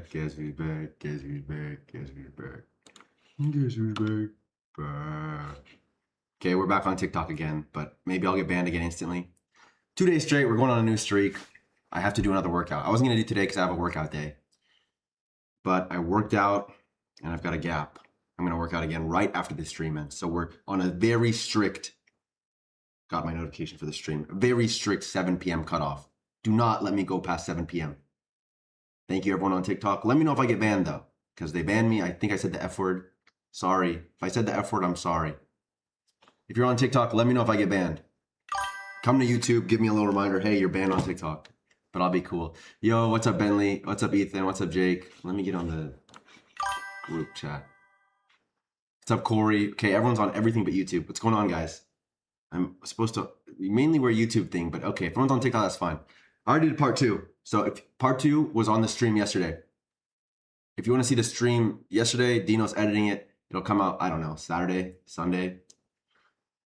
back. Guess who's back? Guess who's back? Guess who's back? Guess who's back? Back. Okay, we're back on TikTok again, but maybe I'll get banned again instantly. 2 days straight, we're going on a new streak. I have to do another workout. I wasn't gonna do today because I have a workout day, but I worked out and I've got a gap. I'm gonna work out again right after this stream ends. So we're on a very strict, got my notification for the stream, very strict 7 p.m. cutoff. Do not let me go past 7 p.m. Thank you everyone on TikTok. Let me know if I get banned though, because they banned me. I think I said the F word. Sorry. If I said the F word, I'm sorry. If you're on TikTok, let me know if I get banned. Come to YouTube, give me a little reminder, hey, you're banned on TikTok. But I'll be cool. Yo, what's up, Bentley? What's up, Ethan? What's up, Jake? Let me get on the group chat. What's up, Corey? Okay, everyone's on everything but YouTube. What's going on, guys? I'm supposed to mainly wear YouTube thing, but okay, if everyone's on TikTok, that's fine. I already did part 2. So if part 2 was on the stream yesterday. If you want to see the stream yesterday, Dino's editing it. It'll come out, I don't know, Saturday, Sunday.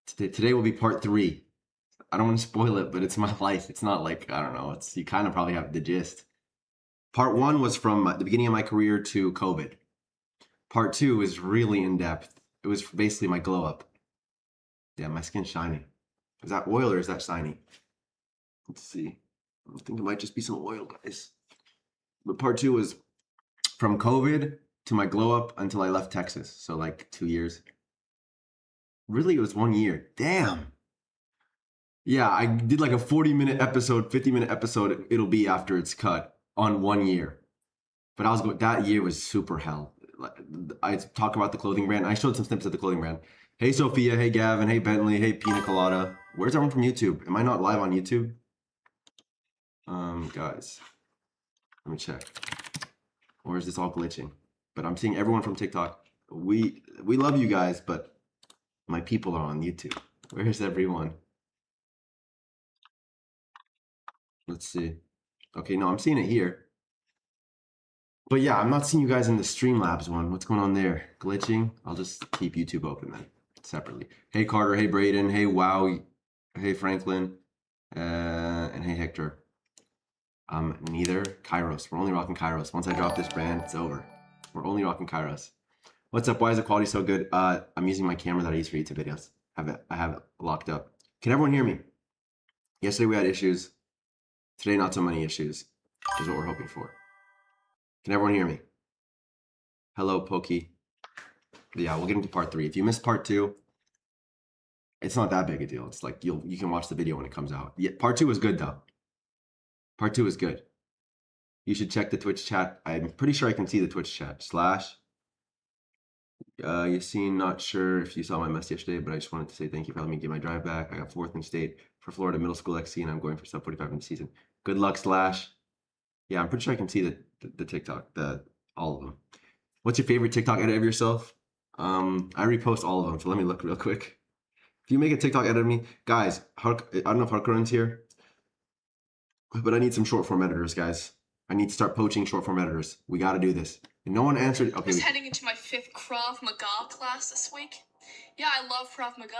Today will be part 3. I don't want to spoil it, but it's my life. It's not like, I don't know, it's, you kind of probably have the gist. Part 1 was from the beginning of my career to COVID. Part 2 is really in depth. It was basically my glow up. Yeah, my skin's shiny. Is that oil or is that shiny? Let's see. I think it might just be some oil, guys. But part 2 was from COVID to my glow up until I left Texas. So like 2 years. Really, it was 1 year. Damn. Yeah, I did like a 40-minute episode, 50-minute episode. It'll be after it's cut on 1 year. But I was going, that year was super hell. I talk about the clothing brand. I showed some snippets of the clothing brand. Hey, Sophia. Hey, Gavin. Hey, Bentley. Hey, Pina Colada. Where's everyone from YouTube? Am I not live on YouTube? Guys, let me check. Or is this all glitching? But I'm seeing everyone from TikTok. We love you guys, but my people are on YouTube. Where's everyone? Let's see. Okay, no, I'm seeing it here. But yeah, I'm not seeing you guys in the Streamlabs one. What's going on there? Glitching? I'll just keep YouTube open then, separately. Hey, Carter. Hey, Braden. Hey, Wow. Hey, Franklin. And hey, Hector. Neither. Kairos. We're only rocking Kairos. Once I drop this brand, it's over. We're only rocking Kairos. What's up? Why is the quality so good? I'm using my camera that I use for YouTube videos. I have it locked up. Can everyone hear me? Yesterday we had issues. Today, not so many issues, is what we're hoping for. Can everyone hear me? Hello, Pokey. Yeah, we'll get into part 3. If you missed part 2, it's not that big a deal. It's like you can watch the video when it comes out. Yeah, part 2 is good though. Part 2 is good. You should check the Twitch chat. I'm pretty sure I can see the Twitch chat. Slash. Yassine, not sure if you saw my message yesterday, but I just wanted to say thank you for letting me get my drive back. I got 4th in state for Florida Middle School XC, and I'm going for sub 45 in the season. Good luck, Slash. Yeah, I'm pretty sure I can see the TikTok, all of them. What's your favorite TikTok edit of yourself? I repost all of them, so let me look real quick. If you make a TikTok edit of me, guys, I don't know if Harkaran's here, but I need some short form editors, guys. I need to start poaching short form editors. We got to do this. And no one answered. Okay. I was heading into my 5th Krav Maga class this week. Yeah, I love Krav Maga.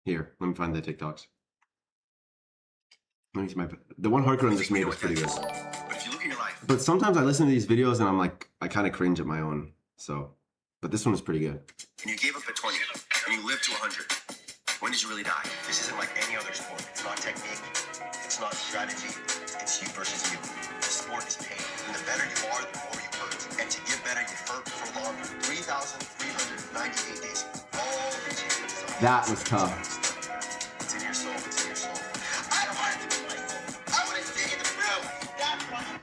Here, let me find the TikToks. Let me see the one Harkaran just made was pretty good. But sometimes I listen to these videos and I'm like, I kind of cringe at my own. So, but this one is pretty good. And you gave up at 20, and you lived to 100. When did you really die? This isn't like any other sport. It's not technique. It's not strategy. It's you versus you. The sport is pain. And the better you are, the more you hurt. And to get better, you hurt for longer. 3,398 days. All the changes. That was tough. It's in your soul. It's in your soul. I don't want to do it. I want to stay in the room.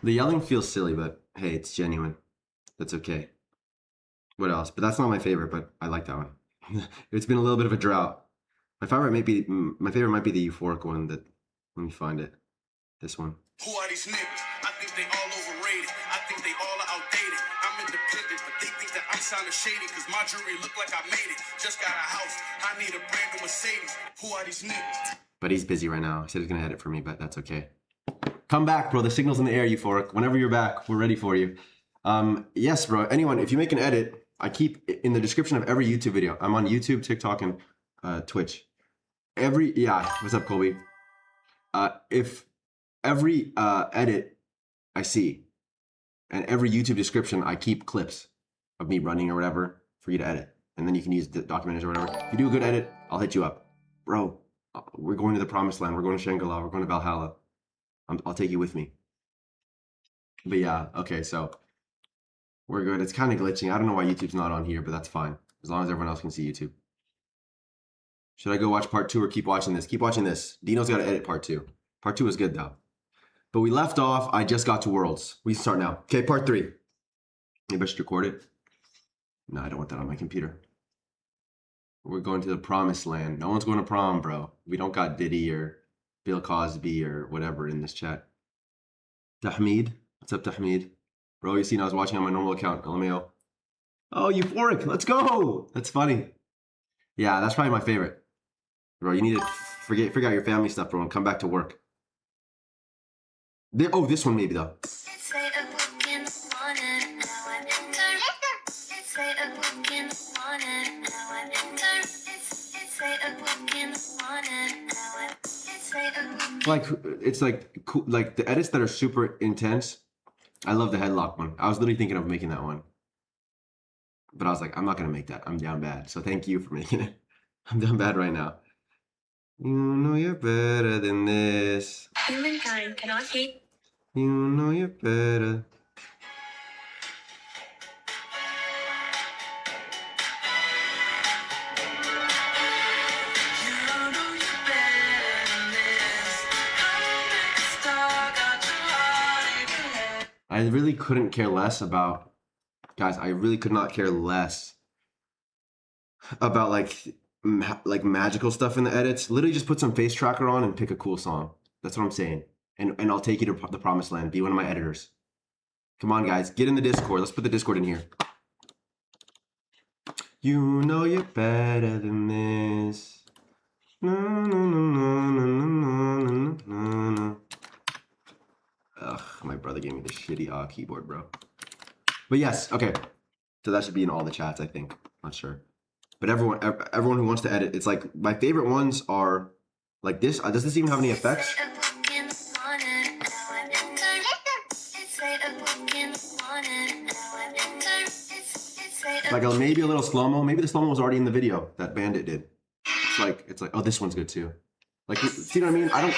The yelling feels silly, but hey, it's genuine. That's okay. What else? But that's not my favorite, but I like that one. It's been a little bit of a drought. My favorite might be the euphoric one. Let me find it. This one. Who are these niggas? I think they all overrated. I think they all are outdated. I'm independent, but they think that I'm sounding shady because my jewelry look like I made it. Just got a house. I need a brand new Mercedes. Who are these niggas? But he's busy right now. He said he's gonna edit for me, but that's okay. Come back, bro. The signal's in the air, euphoric. Whenever you're back, we're ready for you. Yes, bro. Anyone, if you make an edit, I keep in the description of every YouTube video. I'm on YouTube, TikTok, and Twitch. What's up, Colby? If every edit I see, And every YouTube description, I keep clips of me running or whatever for you to edit. And then you can use the documentaries or whatever. If you do a good edit, I'll hit you up. Bro, we're going to the promised land. We're going to Shangri-La. We're going to Valhalla. I'll take you with me. But yeah, okay, so we're good. It's kind of glitching. I don't know why YouTube's not on here, but that's fine. As long as everyone else can see YouTube. Should I go watch part 2 or keep watching this? Keep watching this. Dino's got to edit part 2. Part 2 is good, though. But we left off. I just got to Worlds. We start now. Okay, part 3. Maybe I should record it. No, I don't want that on my computer. We're going to the promised land. No one's going to prom, bro. We don't got Diddy or Bill Cosby or whatever in this chat. Tahmid. What's up, Tahmid? Bro, you seen I was watching on my normal account. LMAO. Oh, Euphoric. Let's go. That's funny. Yeah, that's probably my favorite. Bro, you need to figure out your family stuff, bro, and come back to work. Oh, this one maybe, though. Like, it's like, cool, like the edits that are super intense. I love the headlock one. I was literally thinking of making that one. But I was like, I'm not going to make that. I'm down bad. So thank you for making it. I'm down bad right now. You know you're better than this. Humankind cannot hate. You know you're better. I really couldn't care less about, guys, I really could not care less about like magical stuff in the edits. Literally just put some face tracker on and pick a cool song. That's what I'm saying. And I'll take you to the promised land. Be one of my editors. Come on, guys. Get in the Discord. Let's put the Discord in here. You know you're better than this. No, no, no, no, no, no, no, no, no. Ugh, my brother gave me the shitty keyboard, bro. But yes, okay. So that should be in all the chats, I think. Not sure. But everyone who wants to edit, it's like my favorite ones are like this. Does this even have any effects? Like maybe a little slow-mo. Maybe the slow-mo was already in the video that Bandit did. It's like, oh, this one's good too. Like, see what I mean? I don't.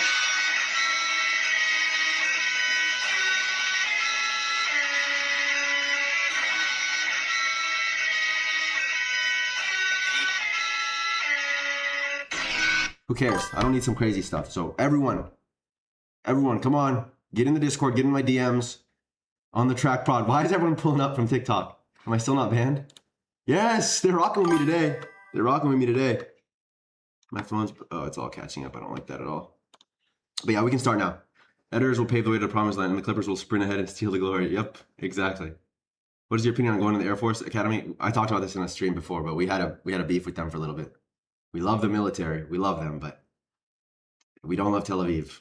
Who cares? I don't need some crazy stuff. So everyone, come on. Get in the Discord. Get in my DMs. On the track pod. Why is everyone pulling up from TikTok? Am I still not banned? Yes, they're rocking with me today. They're rocking with me today. My phone's, oh, it's all catching up. I don't like that at all. But yeah, we can start now. Editors will pave the way to the promised land, and the Clippers will sprint ahead and steal the glory. Yep, exactly. What is your opinion on going to the Air Force Academy? I talked about this in a stream before, but we had a beef with them for a little bit. We love the military. We love them, but we don't love Tel Aviv.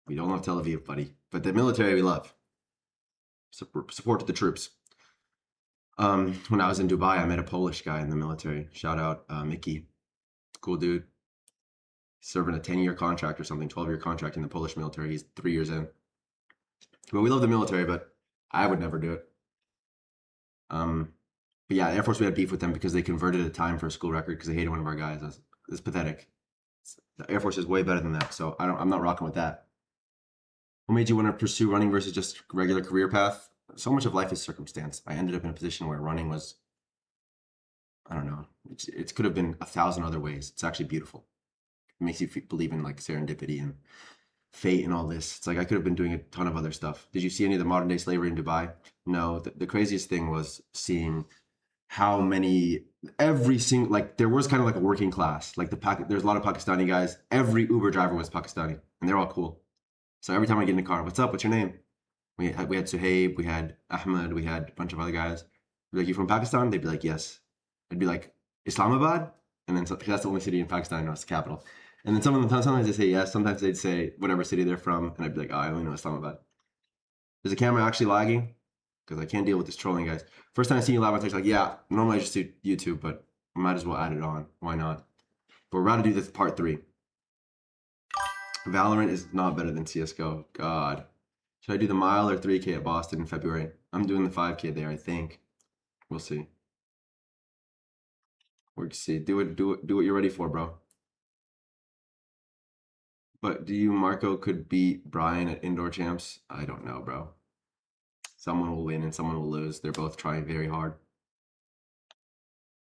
We don't love Tel Aviv, buddy. But the military we love. Support the troops. When I was in Dubai, I met a Polish guy in the military. Shout out Mickey. Cool dude. Serving a 10-year contract or something, 12-year contract in the Polish military. He's 3 years in. But we love the military, but I would never do it. But yeah, Air Force, we had beef with them because they converted a time for a school record because they hated one of our guys. It's pathetic. The Air Force is way better than that, so I'm not rocking with that. What made you want to pursue running versus just regular career path? So much of life is circumstance. I ended up in a position where running was, I don't know, it could have been 1,000 other ways. It's actually beautiful. It makes you believe in like serendipity and fate and all this. It's like I could have been doing a ton of other stuff. Did you see any of the modern day slavery in Dubai? No. The craziest thing was seeing how many, every single, like there was kind of like a working class. Like there's a lot of Pakistani guys. Every Uber driver was Pakistani and they're all cool. So every time I get in the car, what's up? What's your name? We had Suhaib, we had Ahmed, we had a bunch of other guys. Be like, you from Pakistan? They'd be like, yes. I'd be like, Islamabad? And then that's the only city in Pakistan I know, it's the capital. And then sometimes they say yes, sometimes they'd say whatever city they're from, and I'd be like, oh, I only know Islamabad. Is the camera actually lagging? Because I can't deal with this trolling, guys. First time I see you live, I was like, yeah, normally I just do YouTube, but I might as well add it on. Why not? But we're about to do this part 3. Valorant is not better than CSGO. God. Should I do the mile or 3K at Boston in February? I'm doing the 5K there, I think. We'll see. We'll see. Do what you're ready for, bro. But do you, Marco, could beat Brian at indoor champs? I don't know, bro. Someone will win and someone will lose. They're both trying very hard.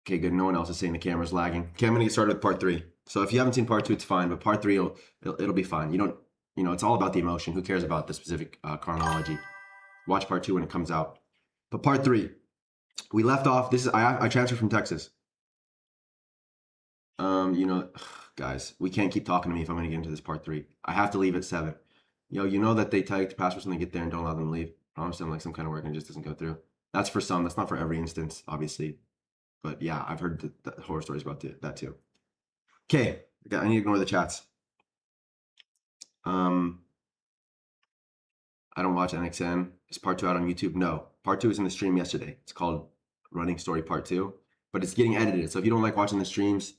Okay, good. No one else is saying the camera's lagging. Okay, I'm gonna get started with part 3. So if you haven't seen part 2, it's fine, but part 3 it'll be fine. It's all about the emotion. Who cares about the specific chronology? Watch part 2 when it comes out. But part 3, we left off. I transferred from Texas. Guys, we can't keep talking to me if I'm gonna get into this part 3. I have to leave at 7. You know that they tell you to passwords when they get there and don't allow them to leave. Promise them like some kind of work and it just doesn't go through. That's for some. That's not for every instance, obviously. But yeah, I've heard the horror stories about that too. Okay, I need to ignore the chats. I don't watch NXN. Is part 2 out on YouTube? No. Part 2 is in the stream yesterday. It's called Running Story Part 2. But it's getting edited. So if you don't like watching the streams,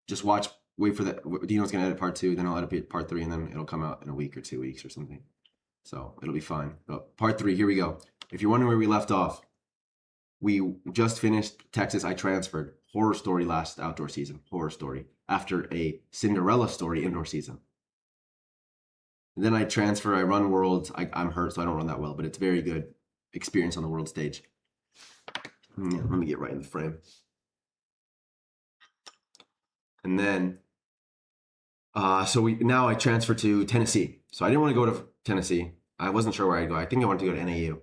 just wait for that. Dino's going to edit part 2, then I'll edit part 3, and then it'll come out in a week or 2 weeks or something. So it'll be fine. But part 3, here we go. If you're wondering where we left off, we just finished Texas. I transferred. Horror story last outdoor season. Horror story. After a Cinderella story indoor season. And then I transfer. I run Worlds. I'm hurt, so I don't run that well, but it's very good experience on the world stage. Yeah, let me get right in the frame. And then, now I transfer to Tennessee. So I didn't want to go to Tennessee. I wasn't sure where I'd go. I think I wanted to go to NAU.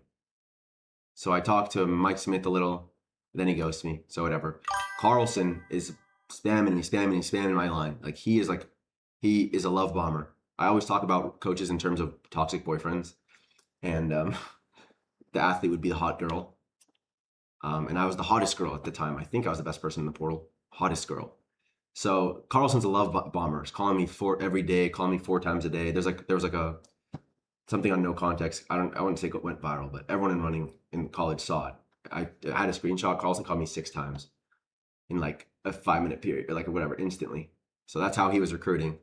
So I talked to Mike Smith a little, then he ghosted me. So whatever. Carlson is spamming my line. He is a love bomber. I always talk about coaches in terms of toxic boyfriends, and the athlete would be the hot girl. And I was the hottest girl at the time. I think I was the best person in the portal. Hottest girl. So Carlson's a love bomber. He's calling me every day, calling me 4 times a day. There was something on No Context. I wouldn't say it went viral, but everyone in running in college saw it. I had a screenshot. Carlson called me 6 times in a 5-minute period, or whatever, instantly. So that's how he was recruiting.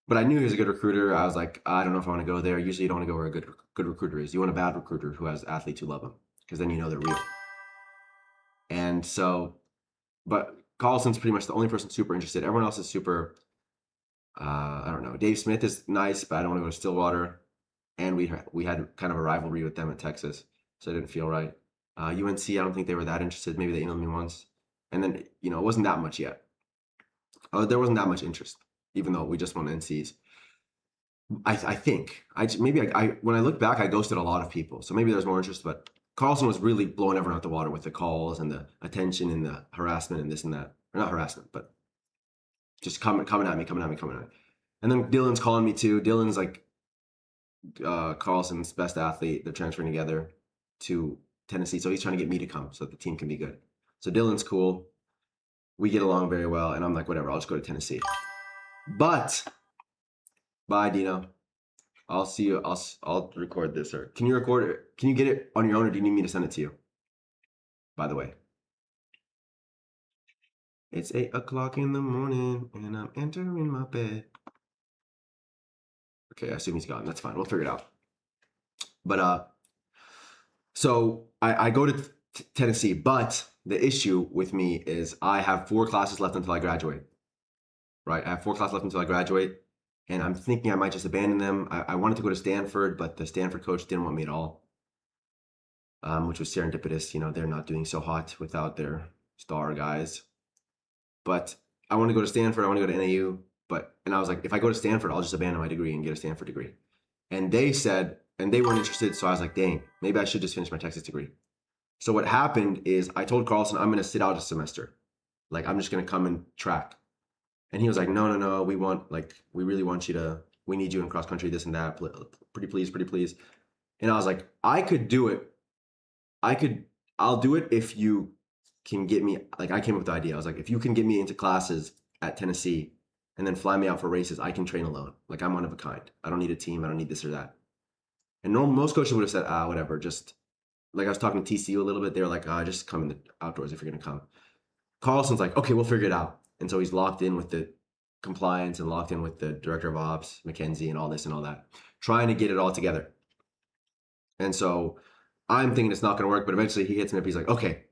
But I knew he was a good recruiter. I was like, I don't know if I want to go there. Usually you don't want to go where a good recruiter is. You want a bad recruiter who has athletes who love him, because then you know they're real. And so, but Carlson's pretty much the only person super interested. Everyone else is super, I don't know. Dave Smith is nice, but I don't want to go to Stillwater. And we had kind of a rivalry with them at Texas, so it didn't feel right. UNC, I don't think they were that interested. Maybe they emailed me once. And then, it wasn't that much yet. There wasn't that much interest, even though we just won NCs. I think. When I look back, I ghosted a lot of people. So maybe there's more interest, but Carlson was really blowing everyone out the water with the calls and the attention and the harassment and this and that. Or not harassment, but just coming at me. And then Dylan's calling me too. Dylan's Carlson's best athlete. They're transferring together to Tennessee. So he's trying to get me to come so that the team can be good. So Dylan's cool. We get along very well. And I'm like, whatever, I'll just go to Tennessee. But, bye, Dino. I'll see you. I'll record this. Or can you record it? Can you get it on your own, or do you need me to send it to you? By the way. It's 8 o'clock in the morning and I'm entering my bed. Okay, I assume he's gone. That's fine. We'll figure it out. But so I go to Tennessee, but the issue with me is I have 4 classes left until I graduate. Right? I have 4 classes left until I graduate, and I'm thinking I might just abandon them. I wanted to go to Stanford, but the Stanford coach didn't want me at all, which was serendipitous. They're not doing so hot without their star guys. But I want to go to Stanford. I want to go to NAU. And I was like, if I go to Stanford, I'll just abandon my degree and get a Stanford degree. And they said, and they weren't interested. So I was like, dang, maybe I should just finish my Texas degree. So what happened is I told Carlson, I'm going to sit out a semester. I'm just going to come and track. And he was like, no, we really want you to, we need you in cross country, this and that. Pretty please. And I was like, I could do it. I'll do it if you can get me, I came up with the idea. I was like, if you can get me into classes at Tennessee and then fly me out for races, I can train alone. I'm one of a kind. I don't need a team. I don't need this or that. And most coaches would have said, whatever. Just I was talking to TCU a little bit. They were like, just come in the outdoors if you're going to come. Carlson's like, okay, we'll figure it out. And so he's locked in with the compliance and locked in with the director of ops, Mackenzie, and all this and all that, trying to get it all together. And so I'm thinking it's not going to work, but eventually he hits me up. He's like, okay,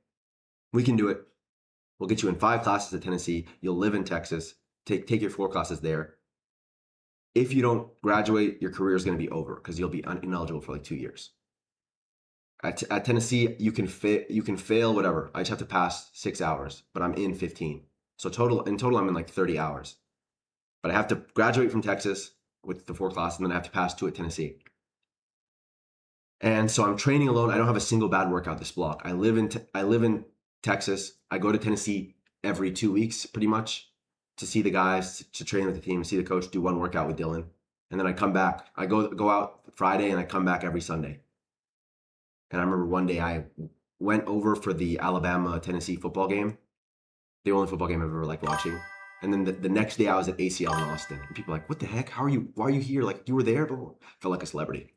we can do it. We'll get you in 5 classes at Tennessee. You'll live in Texas. Take your 4 classes there. If you don't graduate, your career is going to be over because you'll be ineligible for like 2 years. At Tennessee, you can fail whatever. I just have to pass 6 hours, but I'm in 15. So in total, I'm in like 30 hours. But I have to graduate from Texas with the 4 classes, and then I have to pass 2 at Tennessee. And so I'm training alone. I don't have a single bad workout this block. I live in Texas. I go to Tennessee every 2 weeks, pretty much, to see the guys, to train with the team, see the coach, do one workout with Dylan, and then I come back. I go out Friday, and I come back every Sunday. And I remember one day I went over for the Alabama-Tennessee football game, the only football game I've ever liked watching. And then the next day I was at ACL in Austin, and people were like, "What the heck? Why are you here? Like, you were there?" But I felt like a celebrity.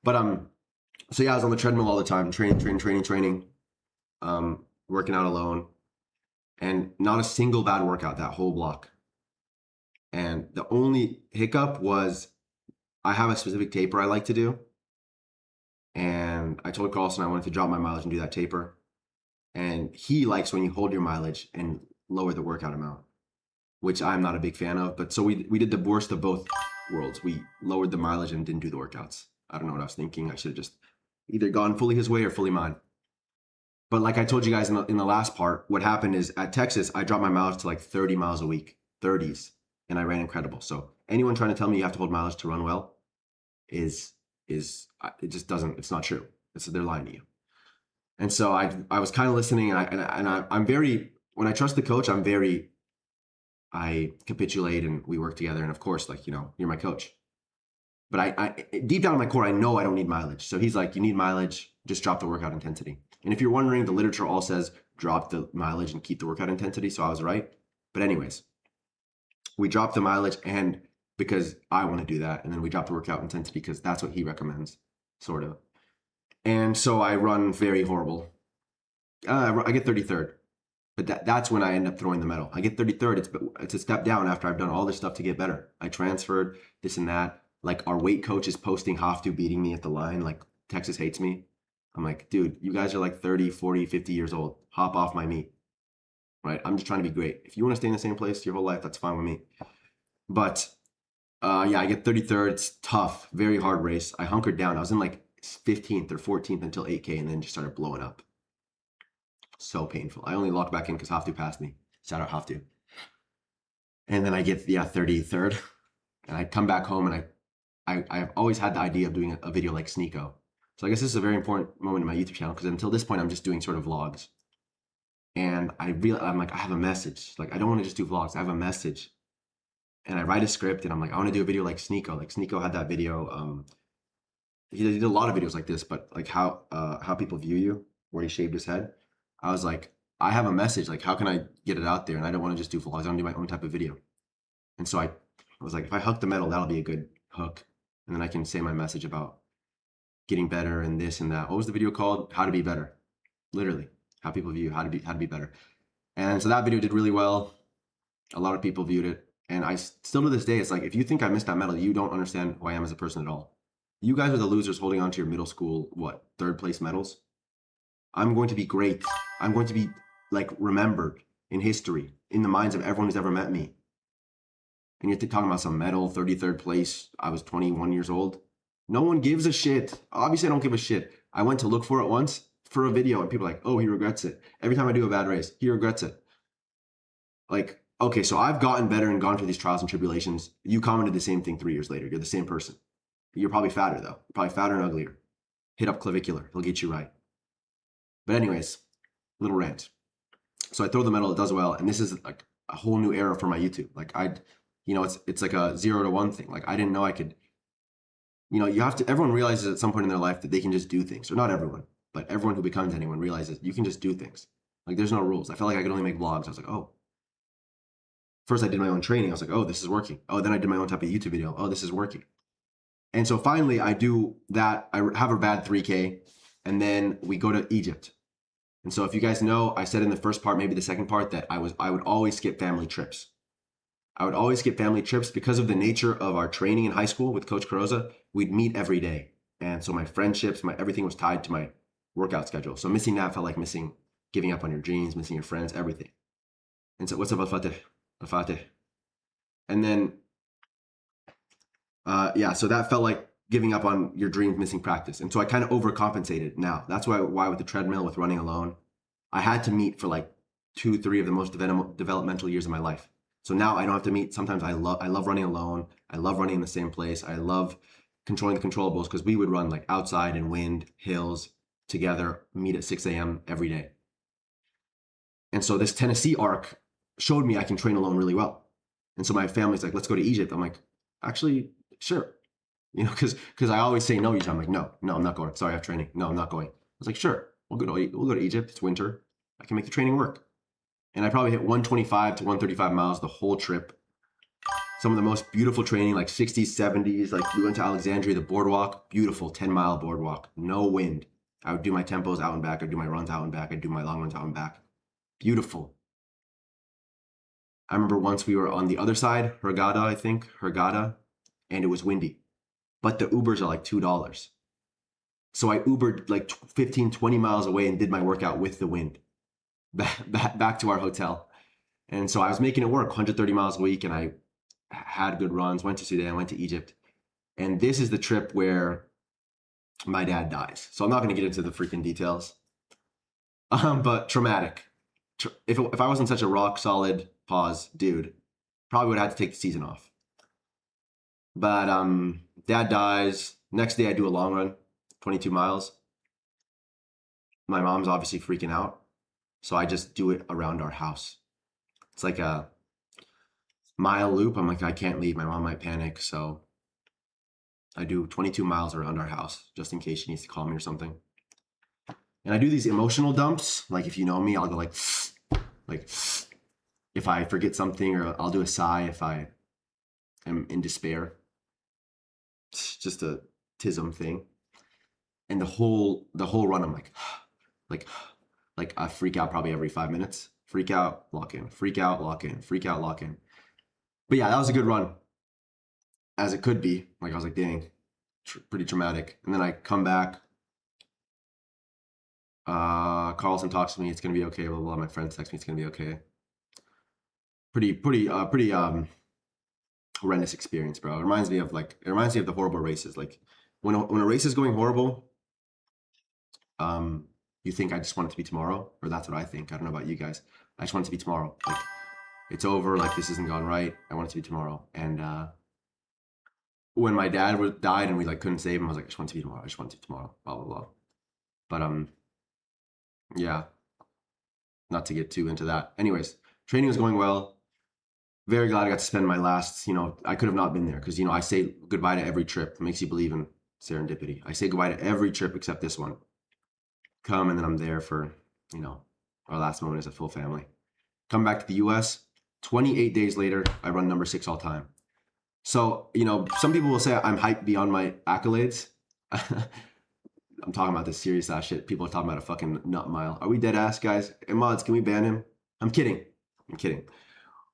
But so yeah, I was on the treadmill all the time, training, working out alone, and not a single bad workout that whole block. And the only hiccup was I have a specific taper I like to do. And I told Carlson I wanted to drop my mileage and do that taper. And he likes when you hold your mileage and lower the workout amount, which I'm not a big fan of. But so we did the worst of both worlds. We lowered the mileage and didn't do the workouts. I don't know what I was thinking. I should have just either gone fully his way or fully mine. But like I told you guys in the last part, what happened is at Texas, I dropped my mileage to like 30 miles a week, 30s, and I ran incredible. So anyone trying to tell me you have to hold mileage to run well it just doesn't, it's not true. They're lying to you. And so I was kind of listening, and I'm very, when I trust the coach, I capitulate and we work together. And of course, like, you're my coach. But I deep down in my core, I know I don't need mileage. So he's like, you need mileage, just drop the workout intensity. And if you're wondering, the literature all says drop the mileage and keep the workout intensity. So I was right. But anyways, we dropped the mileage, and because I want to do that. And then we drop the workout intensity because that's what he recommends, sort of. And so I run very horrible. I get 33rd. But that's when I end up throwing the medal. I get 33rd. It's a step down after I've done all this stuff to get better. I transferred, this and that. Like, our weight coach is posting Haftu beating me at the line. Like, Texas hates me. I'm like, dude, you guys are like 30, 40, 50 years old. Hop off my meat. Right? I'm just trying to be great. If you want to stay in the same place your whole life, that's fine with me. But yeah, I get 33rd. It's tough. Very hard race. I hunkered down. I was in like 15th or 14th until 8K, and then just started blowing up. So painful. I only locked back in because Haftu passed me. Shout out Haftu. And then I get 33rd, and I come back home, and I've always had the idea of doing a video like Sneeko. So I guess this is a very important moment in my YouTube channel, because until this point I'm just doing sort of vlogs. And I'm like, I have a message. Like, I don't want to just do vlogs. I have a message. And I write a script, and I'm like, I want to do a video like Sneeko. Like, Sneeko had that video. He did a lot of videos like this, but like how people view you, where he shaved his head. I was like, I have a message. Like, how can I get it out there? And I don't want to just do vlogs. I want to do my own type of video. And so I was like, if I hook the medal, that'll be a good hook. And then I can say my message about getting better and this and that. What was the video called? How to be better. Literally, how people view you, how to be better. And so that video did really well. A lot of people viewed it. And I still, to this day, it's like, if you think I missed that medal, you don't understand who I am as a person at all. You guys are the losers holding on to your middle school, 3rd place medals. I'm going to be great. I'm going to be like remembered in history, in the minds of everyone who's ever met me. And you're talking about some medal, 33rd place. I was 21 years old. No one gives a shit. Obviously, I don't give a shit. I went to look for it once for a video, and people are like, oh, he regrets it. Every time I do a bad race, he regrets it. Like, okay, so I've gotten better and gone through these trials and tribulations. You commented the same thing 3 years later. You're the same person. You're probably fatter, though. You're probably fatter and uglier. Hit up Clavicular. He'll get you right. But anyways, little rant. So I throw the medal. It does well. And this is like a whole new era for my YouTube. Like, it's like a 0 to 1 thing. Like, I didn't know I could, everyone realizes at some point in their life that they can just do things. Or not everyone, but everyone who becomes anyone realizes you can just do things. Like, there's no rules. I felt like I could only make vlogs. I was like, oh. First I did my own training. I was like, oh, this is working. Oh, then I did my own type of YouTube video. Oh, this is working. And so finally I do that. I have a bad 3K, and then we go to Egypt. And so if you guys know, I said in the first part, maybe the second part, that I would always skip family trips. I would always skip family trips because of the nature of our training in high school with Coach Carosa. We'd meet every day. And so my friendships, my everything was tied to my workout schedule. So missing that felt like giving up on your dreams, missing your friends, everything. And so what's up, Al-Fateh? Al-Fateh. And then, so that felt like giving up on your dreams, missing practice. And so I kind of overcompensated now. That's why with the treadmill, with running alone, I had to meet for like 2-3 of the most developmental years of my life. So now I don't have to meet. Sometimes I love running alone. I love running in the same place. I love controlling the controllables because we would run like outside in wind, hills together, meet at 6 a.m. every day. And so this Tennessee arc showed me I can train alone really well. And so my family's like, let's go to Egypt. I'm like, actually, sure. You know, because I always say no each time. I'm like, no, I'm not going. Sorry, I have training. No, I'm not going. I was like, sure, we'll go to Egypt. It's winter. I can make the training work. And I probably hit 125 to 135 miles the whole trip. Some of the most beautiful training, like 60s, 70s. Like we went to Alexandria, the boardwalk, beautiful 10-mile boardwalk, no wind. I would do my tempos out and back. I'd do my runs out and back. I'd do my long runs out and back. Beautiful. I remember once we were on the other side, Hurghada, and it was windy. But the Ubers are like $2. So I Ubered like 15, 20 miles away and did my workout with the wind back to our hotel. And so I was making it work, 130 miles a week, and I had good runs, went to Sudan, went to Egypt. And this is the trip where my dad dies. So I'm not going to get into the freaking details. But traumatic. If I wasn't such a rock solid dude, probably would have had to take the season off. But dad dies. Next day I do a long run, 22 miles. My mom's obviously freaking out. So I just do it around our house. It's like a mile loop. I'm like, I can't leave. My mom might panic. So I do 22 miles around our house just in case she needs to call me or something. And I do these emotional dumps. Like if you know me, I'll go like if I forget something, or I'll do a sigh if I am in despair. It's just a tism thing. And the whole run, I'm like I freak out probably every 5 minutes. Freak out, lock in, freak out, lock in, freak out, lock in. But yeah, that was a good run, as it could be. Like I was like, dang, pretty traumatic. And then I come back. Carlson talks to me. It's gonna be okay. Blah, blah, blah. My friends text me. It's gonna be okay. Pretty horrendous experience, bro. It reminds me of the horrible races. Like when a race is going horrible, you think I just want it to be tomorrow, or that's what I think. I don't know about you guys. I just want it to be tomorrow. Like it's over. Like this isn't gone right. I want it to be tomorrow. And when my dad died and we like couldn't save him, I was like, I just want it to be tomorrow. I just want it to be tomorrow. Blah blah blah. But yeah, not to get too into that. Anyways, training was going well. Very glad I got to spend my last, I could have not been there because, I say goodbye to every trip. It makes you believe in serendipity. I say goodbye to every trip except this one. Come, and then I'm there for, our last moment as a full family. Come back to the US, 28 days later, I run number 6 all time. So, some people will say I'm hyped beyond my accolades. I'm talking about this serious ass shit. People are talking about a fucking nut mile. Are we dead ass, guys? Hey, mods, can we ban him? I'm kidding.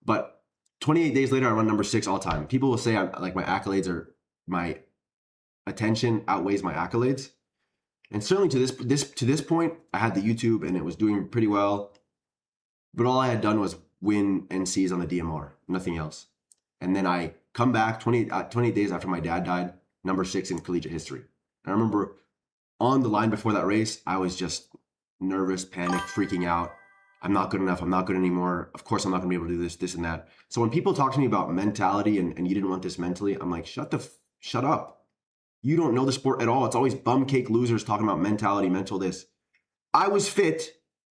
But 28 days later, I run number 6 all time. People will say my accolades are, my attention outweighs my accolades. And certainly to this point, I had the YouTube and it was doing pretty well. But all I had done was win NCs on the DMR, nothing else. And then I come back 28 days after my dad died, number 6 in collegiate history. And I remember on the line before that race, I was just nervous, panicked, freaking out. I'm not good enough. I'm not good anymore. Of course, I'm not going to be able to do this and that. So when people talk to me about mentality and you didn't want this mentally, I'm like, shut up. You don't know the sport at all. It's always bum cake losers talking about mentality, mental this. I was fit,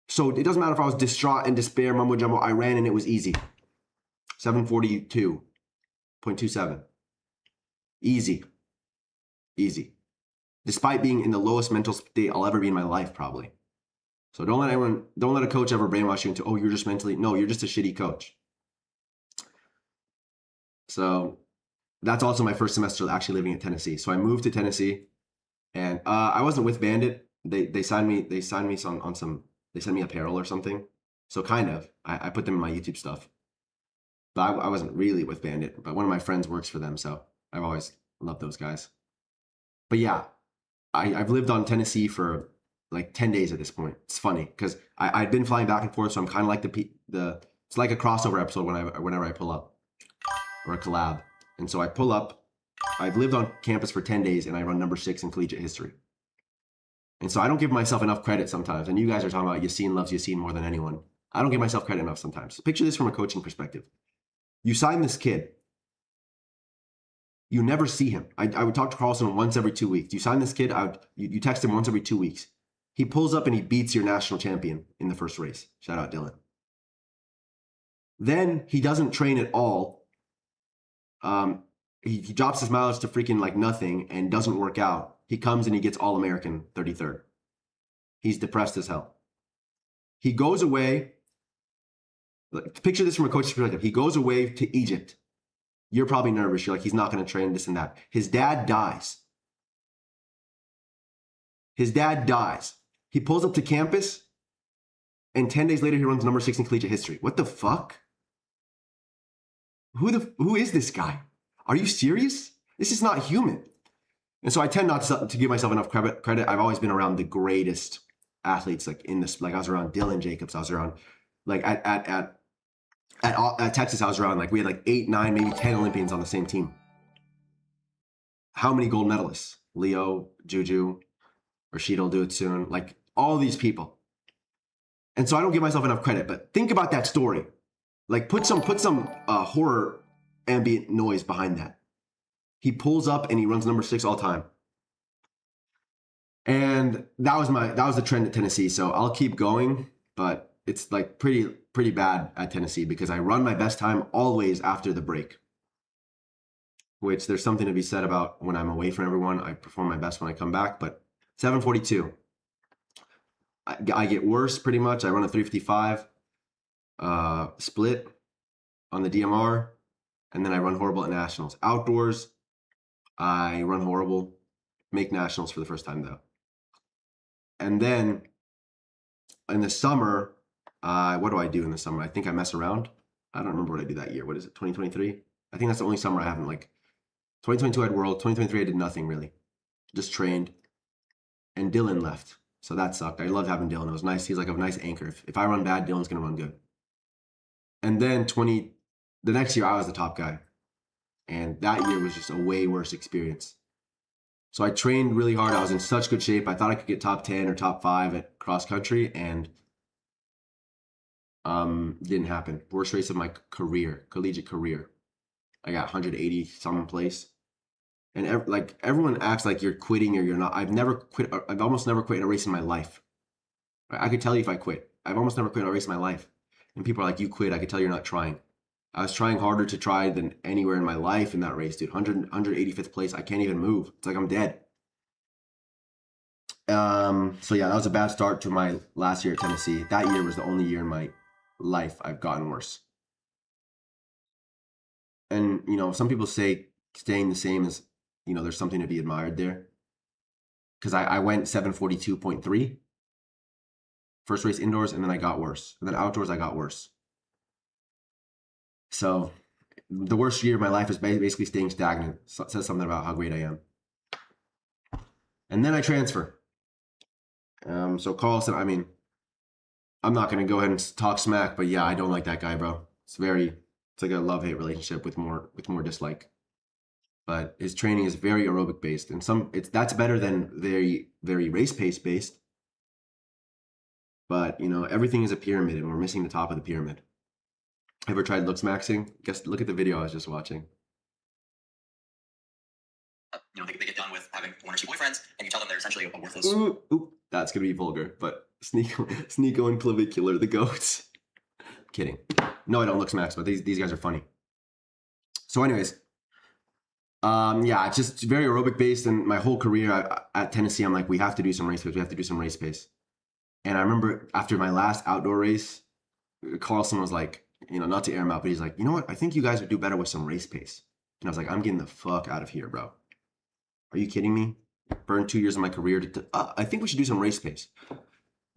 so it doesn't matter if I was distraught and despair, mumbo jumbo. I ran and it was easy. 742.27. Easy. Despite being in the lowest mental state I'll ever be in my life, probably. So don't let a coach ever brainwash you into, oh, you're just mentally, no, you're just a shitty coach. So that's also my first semester actually living in Tennessee. So I moved to Tennessee and I wasn't with Bandit. They signed me on some, they sent me apparel or something. So kind of, I put them in my YouTube stuff. But I wasn't really with Bandit, but one of my friends works for them. So I've always loved those guys. But yeah, I've lived on Tennessee for like 10 days at this point. It's funny because I've been flying back and forth, so I'm kind of like it's like a crossover episode whenever I pull up, or a collab. And so I pull up. I've lived on campus for 10 days, and I run number 6 in collegiate history. And so I don't give myself enough credit sometimes. And you guys are talking about Yassine loves Yassine more than anyone. I don't give myself credit enough sometimes. Picture this from a coaching perspective. You sign this kid. You never see him. I would talk to Carlson once every 2 weeks. You sign this kid, you text him once every 2 weeks. He pulls up and he beats your national champion in the first race. Shout out Dylan. Then he doesn't train at all. He drops his mileage to freaking like nothing and doesn't work out. He comes and he gets All-American 33rd. He's depressed as hell. He goes away. Picture this from a coach's perspective. He goes away to Egypt. You're probably nervous. You're like, he's not going to train this and that. His dad dies. His dad dies. He pulls up to campus, and 10 days later, he runs number 6 in collegiate history. What the fuck? Who is this guy? Are you serious? This is not human. And so I tend not to give myself enough credit. I've always been around the greatest athletes, like in this. Like I was around Dylan Jacobs. I was around, like at Texas, I was around, like we had like 8, 9, maybe 10 Olympians on the same team. How many gold medalists? Leo, Juju, Rashid will do it soon. Like all these people. And so I don't give myself enough credit, but think about that story. Like put some horror ambient noise behind that. He pulls up and he runs number 6 all time. And that was the trend at Tennessee. So I'll keep going, but it's like pretty bad at Tennessee because I run my best time always after the break. Which there's something to be said about when I'm away from everyone. I perform my best when I come back, but 7:42. I get worse pretty much. I run a 3:55 split on the DMR, and then I run horrible at nationals. Outdoors, I run horrible, make nationals for the first time though. And then in the summer, what do I do in the summer? I think I mess around. I don't remember what I did that year. What is it, 2023? I think that's the only summer I haven't, like, 2022 I had World, 2023 I did nothing really. Just trained. And Dylan left. So that sucked. I loved having Dylan. It was nice. He's like a nice anchor. If I run bad, Dylan's going to run good. And then the next year I was the top guy. And that year was just a way worse experience. So I trained really hard. I was in such good shape. I thought I could get top 10 or top 5 at cross country, and didn't happen. Worst race of my career, collegiate career. I got 180 some place. And everyone acts like you're quitting or you're not. I've never quit. I've almost never quit in a race in my life. I could tell you if I quit. I've almost never quit in a race in my life. And people are like, you quit. I could tell you're not trying. I was trying harder to try than anywhere in my life in that race, dude. 185th place. I can't even move. It's like I'm dead. So yeah, that was a bad start to my last year at Tennessee. That year was the only year in my life I've gotten worse. And, you know, some people say staying the same is, you know, there's something to be admired there. Because I went 7:42.3. First race indoors, and then I got worse. And then outdoors, I got worse. So the worst year of my life is basically staying stagnant. So it says something about how great I am. And then I transfer. So Carlson, I mean, I'm not going to go ahead and talk smack, but yeah, I don't like that guy, bro. It's like a love-hate relationship with more dislike. But his training is very aerobic based, and that's better than very, very race pace based. But you know, everything is a pyramid, and we're missing the top of the pyramid. Ever tried looks maxing? Guess look at the video I was just watching. You know, they get done with having 1 or 2 boyfriends, and you tell them they're essentially a worthless. Ooh, that's gonna be vulgar, but Sneeko and Clavicular, the goats. Kidding. No, I don't looks max, but these guys are funny. So, anyways, yeah, it's just very aerobic based, and my whole career at Tennessee, I'm like, we have to do some race pace. We have to do some race pace. And I remember after my last outdoor race, Carlson was like, you know, not to air him out, but he's like, you know what? I think you guys would do better with some race pace. And I was like, I'm getting the fuck out of here, bro. Are you kidding me? Burned 2 years of my career. I think we should do some race pace.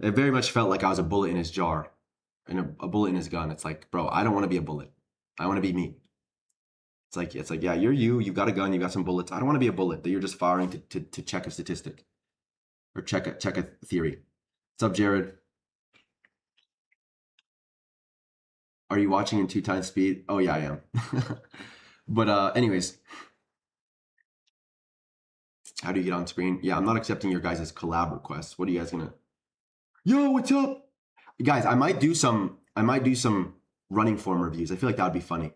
It very much felt like I was a bullet in his jar and a bullet in his gun. It's like, bro, I don't want to be a bullet. I want to be me. It's like, yeah, you've got a gun, you got some bullets. I don't want to be a bullet that you're just firing to check a statistic. or check a theory. What's up, Jared? Are you watching in 2x speed? Oh yeah, I am. But anyways, how do you get on screen? Yeah, I'm not accepting your guys' collab requests. What are you guys gonna? Yo, what's up, guys? I might do some running form reviews. I feel like that would be funny.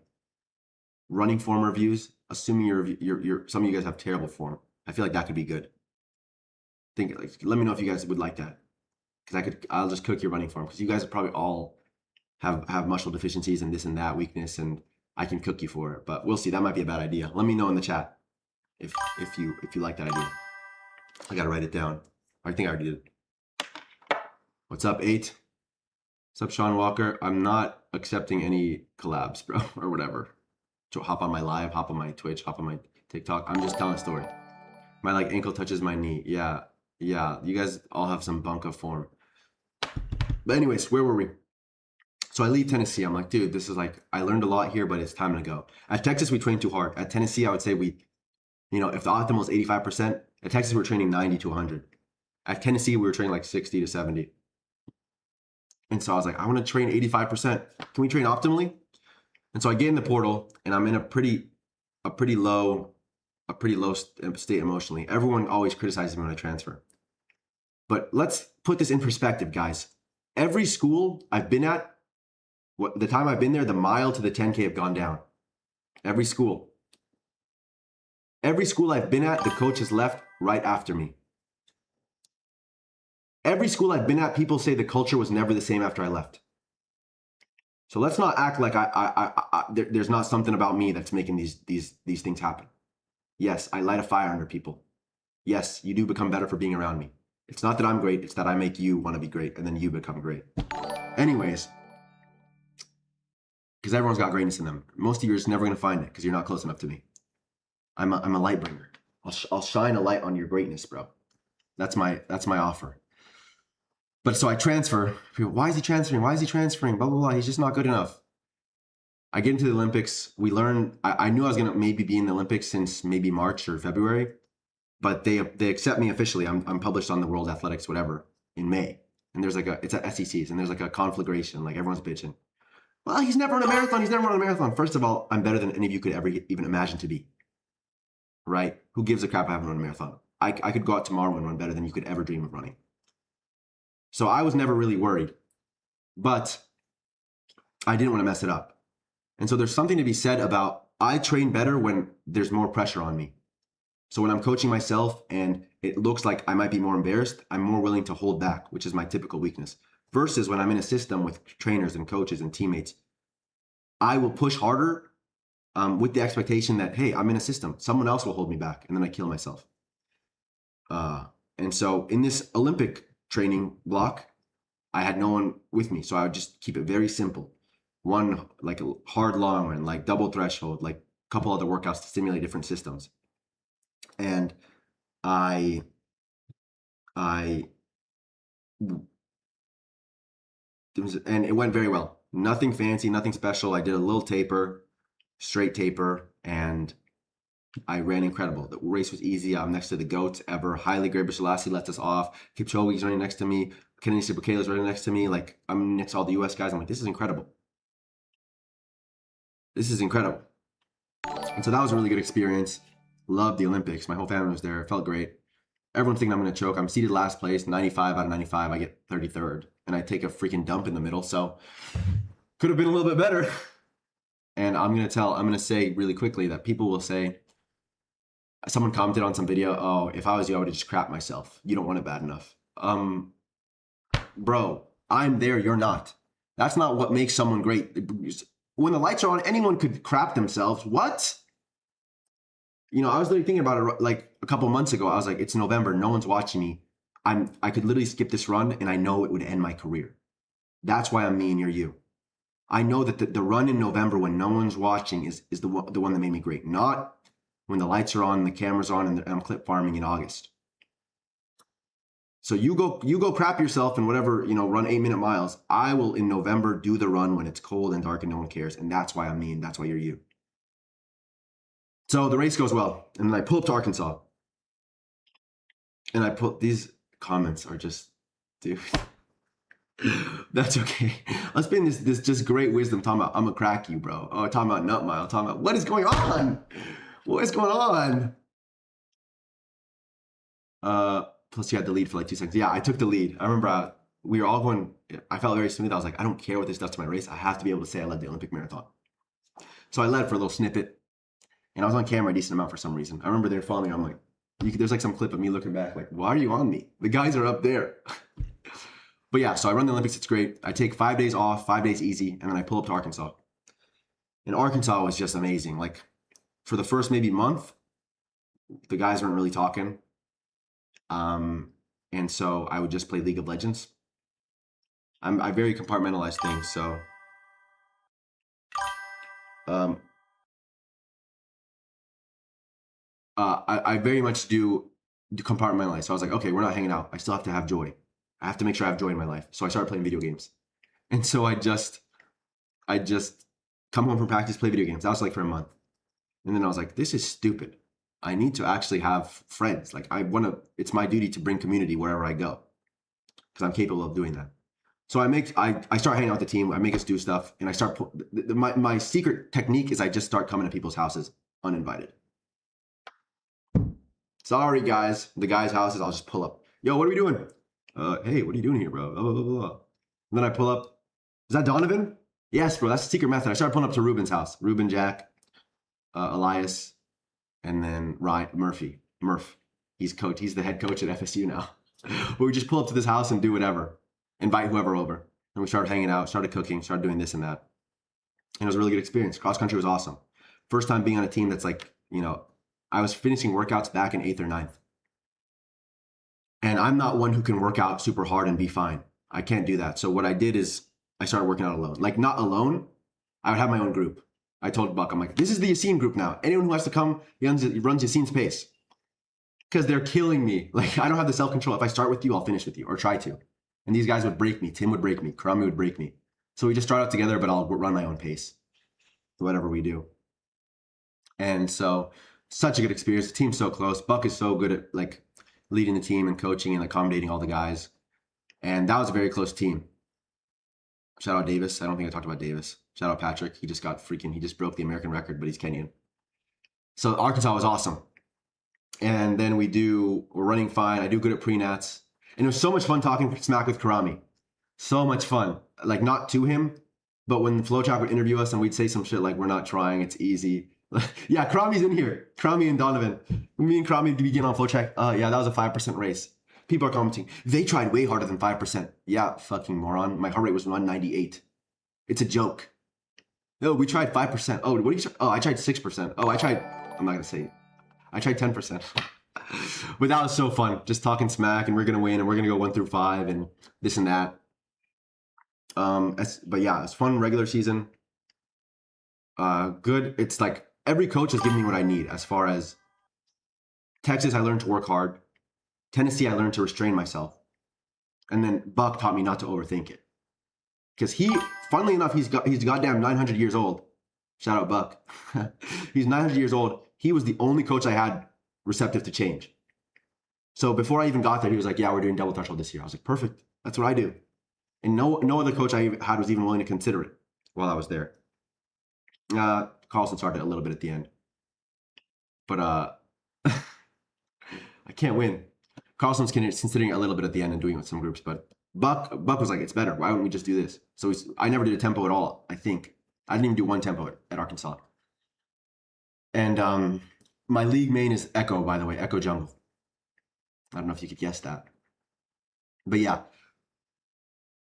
Running form reviews. Assuming you're some of you guys have terrible form, I feel like that could be good. Let me know if you guys would like that, because I'll just cook your running form, because you guys probably all have muscle deficiencies and this and that weakness, and I can cook you for it. But we'll see. That might be a bad idea. Let me know in the chat if you like that idea. I gotta write it down. I think I already did. What's up, 8? What's up, Sean Walker? I'm not accepting any collabs, bro, or whatever. So hop on my live, hop on my Twitch, hop on my TikTok. I'm just telling a story. My like ankle touches my knee. Yeah. You guys all have some bunka form. But anyways, where were we? So I leave Tennessee. I'm like, dude, this is like, I learned a lot here, but it's time to go. At Texas, we trained too hard. At Tennessee, I would say if the optimal is 85%, at Texas, we're training 90 to 100. At Tennessee, we were training like 60 to 70. And so I was like, I want to train 85%. Can we train optimally? And so I get in the portal, and I'm in a pretty low state emotionally. Everyone always criticizes me when I transfer. But let's put this in perspective, guys. Every school I've been at, the time I've been there, the mile to the 10K have gone down. Every school. Every school I've been at, the coach has left right after me. Every school I've been at, people say the culture was never the same after I left. So let's not act like there's not something about me that's making these things happen. Yes, I light a fire under people. Yes, you do become better for being around me. It's not that I'm great, it's that I make you want to be great, and then you become great. Anyways, because everyone's got greatness in them. Most of you are just never going to find it because you're not close enough to me. I'm a light bringer. I'll shine a light on your greatness, bro. That's my offer. But so I transfer. People, why is he transferring? Why is he transferring? Blah, blah, blah. He's just not good enough. I get into the Olympics. We learn. I knew I was going to maybe be in the Olympics since maybe March or February, but they accept me officially. I'm published on the World Athletics, whatever, in May. And there's it's at SECs, and there's like a conflagration. Like everyone's bitching. Well, he's never run a marathon. He's never run a marathon. First of all, I'm better than any of you could ever even imagine to be. Right? Who gives a crap I haven't run a marathon? I could go out tomorrow and run better than you could ever dream of running. So I was never really worried, but I didn't want to mess it up. And so there's something to be said about I train better when there's more pressure on me. So when I'm coaching myself and it looks like I might be more embarrassed, I'm more willing to hold back, which is my typical weakness. Versus when I'm in a system with trainers and coaches and teammates, I will push harder with the expectation that, hey, I'm in a system. Someone else will hold me back, and then I kill myself. And so in this Olympic training block, I had no one with me. So I would just keep it very simple. One, like a hard long run, like double threshold, like a couple other workouts to stimulate different systems. And and it went very well. Nothing fancy, nothing special. I did a little taper, straight taper, and I ran incredible. The race was easy. I'm next to the GOATs ever. Haile Gebrselassie lets us off. Kipchoge's running next to me. Kenenisa Bekele's running next to me. Like, I'm next to all the US guys. I'm like, this is incredible. This is incredible. And so that was a really good experience. Loved the Olympics. My whole family was there. It felt great. Everyone's thinking I'm going to choke. I'm seated last place, 95 out of 95. I get 33rd. And I take a freaking dump in the middle. So could have been a little bit better. And I'm going to say really quickly that people will say, someone commented on some video, oh, if I was you, I would have just crapped myself. You don't want it bad enough. Bro, I'm there. You're not. That's not what makes someone great. When the lights are on, anyone could crap themselves. What? You know, I was literally thinking about it like a couple months ago. I was like, it's November. No one's watching me. I could literally skip this run and I know it would end my career. That's why I'm me and you're you. I know that the run in November when no one's watching is the one that made me great. Not when the lights are on, the camera's on, and I'm clip farming in August. So you go crap yourself and whatever, run 8-minute miles. I will in November do the run when it's cold and dark and no one cares. And that's why I'm me and that's why you're you. So the race goes well. And then I pull up to Arkansas. And I put these comments are just, dude. That's okay. I'm spending this just great wisdom talking about I'm gonna crack you, bro. Oh, talking about nut mile. Talking about what is going on? What is going on? Plus you had the lead for like 2 seconds. Yeah, I took the lead. I remember we were all going. I felt very smooth. I was like, I don't care what this does to my race. I have to be able to say I led the Olympic marathon. So I led for a little snippet, and I was on camera a decent amount for some reason. I remember they were following me. I'm like, there's like some clip of me looking back, like, why are you on me? The guys are up there. But yeah, so I run the Olympics. It's great. I take 5 days off, 5 days easy, and then I pull up to Arkansas. And Arkansas was just amazing. Like for the first maybe month, the guys weren't really talking. And so I would just play League of Legends. I very compartmentalize things. So, I very much do compartmentalize. So I was like, okay, we're not hanging out. I still have to have joy. I have to make sure I have joy in my life. So I started playing video games. And so I just come home from practice, play video games. That was like for a month. And then I was like, this is stupid. I need to actually have friends. Like it's my duty to bring community wherever I go because I'm capable of doing that. So I start hanging out with the team. I make us do stuff, and I start. My secret technique is I just start coming to people's houses uninvited. Sorry, guys. The guys' houses, I'll just pull up. Yo, what are we doing? Hey, what are you doing here, bro? Blah, blah, blah, blah. And then I pull up. Is that Donovan? Yes, bro. That's the secret method. I started pulling up to Ruben's house. Ruben, Jack, Elias, and then Murph. He's the head coach at FSU now. But we just pull up to this house and do whatever. Invite whoever over. And we started hanging out, started cooking, started doing this and that. And it was a really good experience. Cross country was awesome. First time being on a team that's like, I was finishing workouts back in 8th or 9th. And I'm not one who can work out super hard and be fine. I can't do that. So what I did is I started working out alone. Like not alone. I would have my own group. I told Buck, I'm like, this is the Yassine group now. Anyone who has to come, he runs Yassine's pace. Because they're killing me. Like I don't have the self-control. If I start with you, I'll finish with you or try to. And these guys would break me. Tim would break me. Karami would break me. So we just start out together, but I'll run my own pace. Whatever we do. And so such a good experience. The team's so close. Buck is so good at like leading the team and coaching and accommodating all the guys. And that was a very close team. Shout out Davis. I don't think I talked about Davis. Shout out Patrick. He just broke the American record, but he's Kenyan. So Arkansas was awesome. And then we're running fine. I do good at pre-nats. And it was so much fun talking smack with Karami. So much fun. Like not to him, but when FlowTrack would interview us and we'd say some shit like, we're not trying, it's easy. Yeah, Karami's in here. Karami and Donovan. Me and Karami begin on FlowTrack. Yeah, that was a 5% race. People are commenting, they tried way harder than 5%. Yeah, fucking moron. My heart rate was 198. It's a joke. No, we tried 5%. Oh, what did you try? Oh, I tried 6%. Oh, I'm not going to say it. I tried 10%. But that was so fun. Just talking smack and we're going to win and we're going to go 1 through 5 and this and that. But yeah, it's fun regular season. Good. It's like every coach has given me what I need as far as Texas, I learned to work hard. Tennessee, I learned to restrain myself. And then Buck taught me not to overthink it. Because funnily enough, he's goddamn 900 years old. Shout out Buck. He's 900 years old. He was the only coach I had receptive to change. So before I even got there, he was like, yeah, we're doing double threshold this year. I was like, perfect. That's what I do. And no other coach I had was even willing to consider it while I was there. Carlson started a little bit at the end. But I can't win. Carlson's considering a little bit at the end and doing it with some groups, but Buck was like, it's better. Why wouldn't we just do this? So I never did a tempo at all, I think. I didn't even do one tempo at Arkansas. And my league main is Echo, by the way, Echo Jungle. I don't know if you could guess that. But yeah,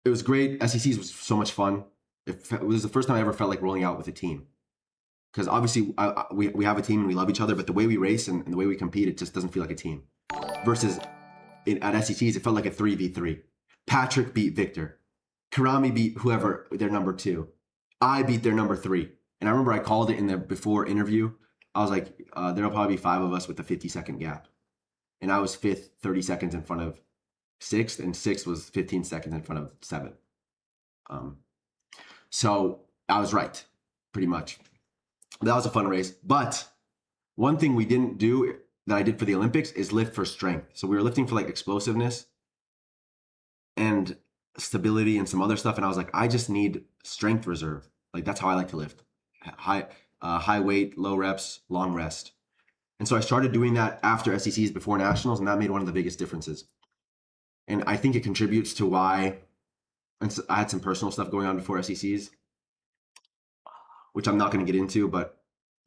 it was great. SECs was so much fun. It was the first time I ever felt like rolling out with a team. Because obviously we have a team and we love each other, but the way we race and the way we compete, it just doesn't feel like a team. Versus at SECs, it felt like a 3v3. Patrick beat Victor. Karami beat whoever, their number 2. I beat their number 3. And I remember I called it in the before interview. I was like, there'll probably be 5 of us with a 50-second gap. And I was 5th, 30 seconds in front of 6th, and 6th was 15 seconds in front of 7. So I was right, pretty much. That was a fun race. But one thing we didn't do that I did for the Olympics is lift for strength. So we were lifting for like explosiveness and stability and some other stuff. And I was like, I just need strength reserve. Like that's how I like to lift. High weight, low reps, long rest. And so I started doing that after SECs, before nationals, and that made one of the biggest differences. And I think it contributes to why, and so I had some personal stuff going on before SECs, which I'm not going to get into, but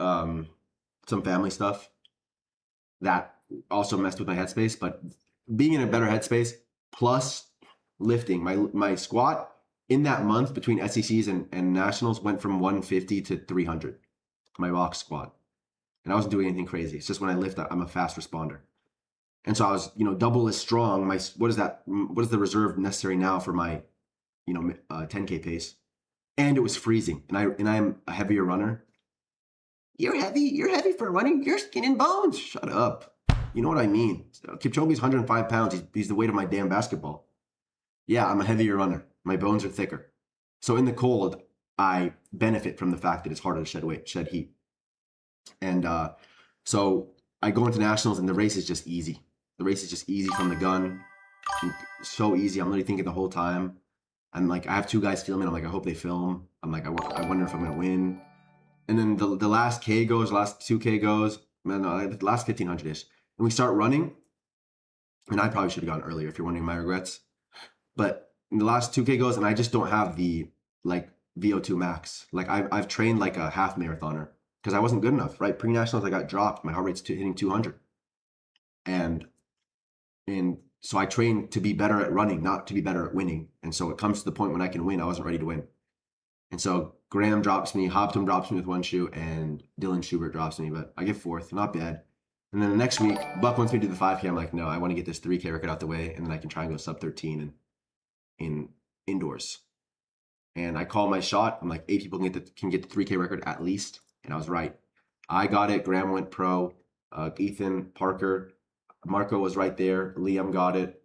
some family stuff that also messed with my headspace. But being in a better headspace plus lifting, my squat in that month between SECs and nationals went from 150 to 300, my box squat. And I wasn't doing anything crazy. It's just when I lift, I'm a fast responder. And so I was, double as strong. What is the reserve necessary now for my, 10K pace? And it was freezing. And I'm a heavier runner. You're heavy for running. You're skin and bones. Shut up. You know what I mean? Kipchoge's 105 pounds. He's the weight of my damn basketball. Yeah, I'm a heavier runner. My bones are thicker. So in the cold, I benefit from the fact that it's harder to shed heat. And so I go into nationals and the race is just easy. The race is just easy from the gun. So easy. I'm literally thinking the whole time. I'm like, I have two guys filming. I'm like, I hope they film. I'm like, I wonder if I'm going to win. And then the last K goes, last 2K goes, man, the last 1500-ish. And we start running. And I probably should have gone earlier if you're wondering my regrets. But in the last 2K goes, and I just don't have the VO2 max. Like I've trained like a half marathoner because I wasn't good enough, right? Pre-nationals, I got dropped. My heart rate's hitting 200. And so I trained to be better at running, not to be better at winning. And so it comes to the point when I can win, I wasn't ready to win. And so Graham drops me, Hoptum drops me with one shoe, and Dylan Schubert drops me, but I get fourth, not bad. And then the next week, Buck wants me to do the 5K. I'm like, no, I want to get this 3K record out the way, and then I can try and go sub 13 in indoors. And I call my shot. I'm like, 8 people can get the 3K record at least. And I was right. I got it. Graham went pro. Ethan, Parker, Marco was right there. Liam got it.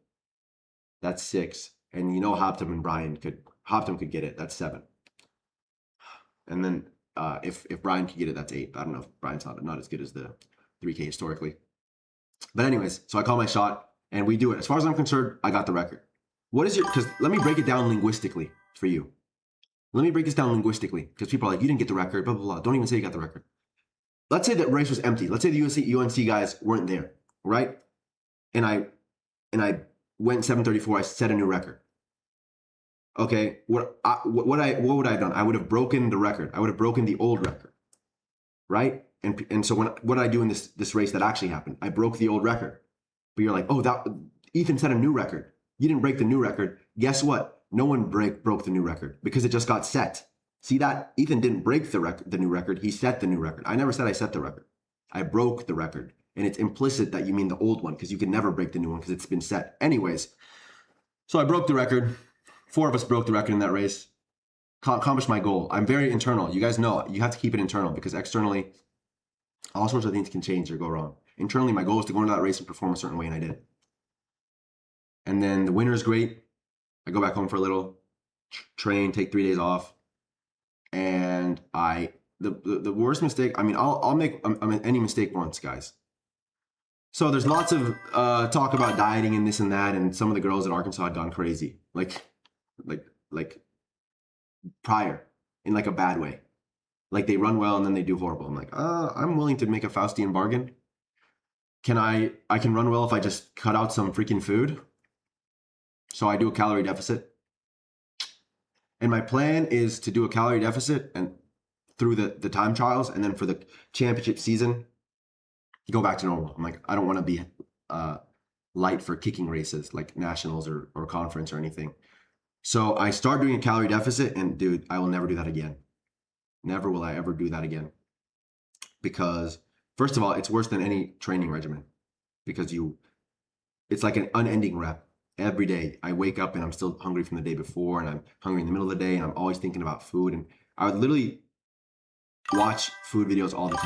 That's 6. And Hoptum and Brian Hoptum could get it. That's 7. And then if Brian could get it, that's 8. I don't know if Brian's not as good as the 3K historically. But anyways, so I call my shot and we do it. As far as I'm concerned, I got the record. Because let me break it down linguistically for you. Let me break this down linguistically because people are like, you didn't get the record, blah, blah, blah. Don't even say you got the record. Let's say that race was empty. Let's say the UNC guys weren't there, right? And I went 7:34. I set a new record. Okay, what would I have done? I would have broken the record. I would have broken the old record, right? And so what did I do in this race that actually happened? I broke the old record. But you're like, oh, that Ethan set a new record. You didn't break the new record. Guess what? No one broke the new record because it just got set. See that? Ethan didn't break the new record. He set the new record. I never said I set the record. I broke the record. And it's implicit that you mean the old one because you can never break the new one because it's been set. Anyways, so I broke the record. 4 of us broke the record in that race. Accomplished my goal. I'm very internal. You guys know you have to keep it internal because externally, all sorts of things can change or go wrong. Internally, my goal is to go into that race and perform a certain way, and I did. And then the winter is great. I go back home for a little, train, take 3 days off. And the worst mistake, I mean, I'll make any mistake once, guys. So there's lots of talk about dieting and this and that, and some of the girls at Arkansas had gone crazy, like prior, in like a bad way. Like they run well and then they do horrible. I'm like, I'm willing to make a Faustian bargain. I can run well if I just cut out some freaking food. So I do a calorie deficit. And my plan is to do a calorie deficit and through the time trials, and then for the championship season, go back to normal. I'm like, I don't want to be light for kicking races like nationals or conference or anything. So I start doing a calorie deficit, and dude, I will never do that again. Never will I ever do that again. Because first of all, it's worse than any training regimen because it's like an unending rep. Every day I wake up and I'm still hungry from the day before, and I'm hungry in the middle of the day, and I'm always thinking about food. And I would literally watch food videos all the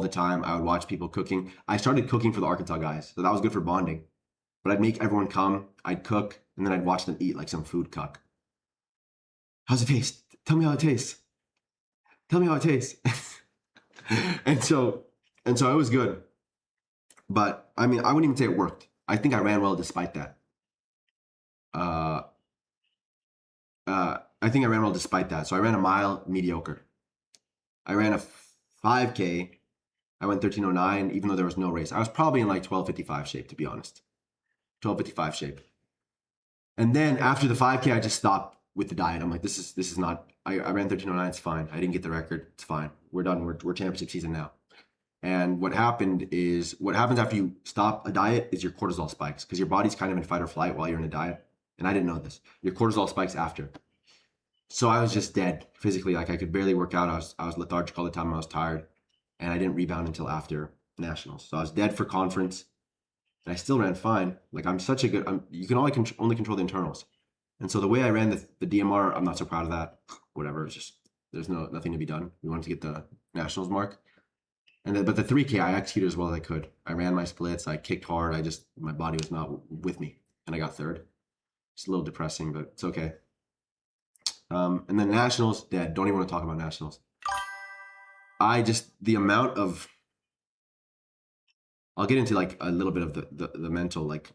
time. I would watch people cooking. I started cooking for the Arkansas guys, so that was good for bonding. But I'd make everyone come, I'd cook, and then I'd watch them eat like some food cuck. How's it taste? Tell me how it tastes. Tell me how it tastes. and so it was good. But I mean, I wouldn't even say it worked. I think I ran well despite that. I think I ran well despite that. So I ran a mile mediocre. I ran a 5K. I went 13:09, even though there was no race. I was probably in like 12:55 shape, to be honest. 12:55 shape. And then after the 5K, I just stopped with the diet. I'm like, this is not. I ran 13:09. It's fine. I didn't get the record. It's fine. We're done. We're championship season now. And what happens after you stop a diet is your cortisol spikes, because your body's kind of in fight or flight while you're in a diet. And I didn't know this. Your cortisol spikes after. So I was just dead physically. Like I could barely work out. I was lethargic all the time. I was tired, and I didn't rebound until after nationals. So I was dead for conference, and I still ran fine. Like I'm such a good. You can only control the internals, and so the way I ran the DMR, I'm not so proud of that. Whatever. It's just there's nothing to be done. We wanted to get the nationals mark, but the 3K I executed as well as I could. I ran my splits. I kicked hard. My body was not with me, and I got third. It's a little depressing, but it's okay. And then nationals, dead. Don't even want to talk about nationals. The amount of, I'll get into like a little bit of the mental, like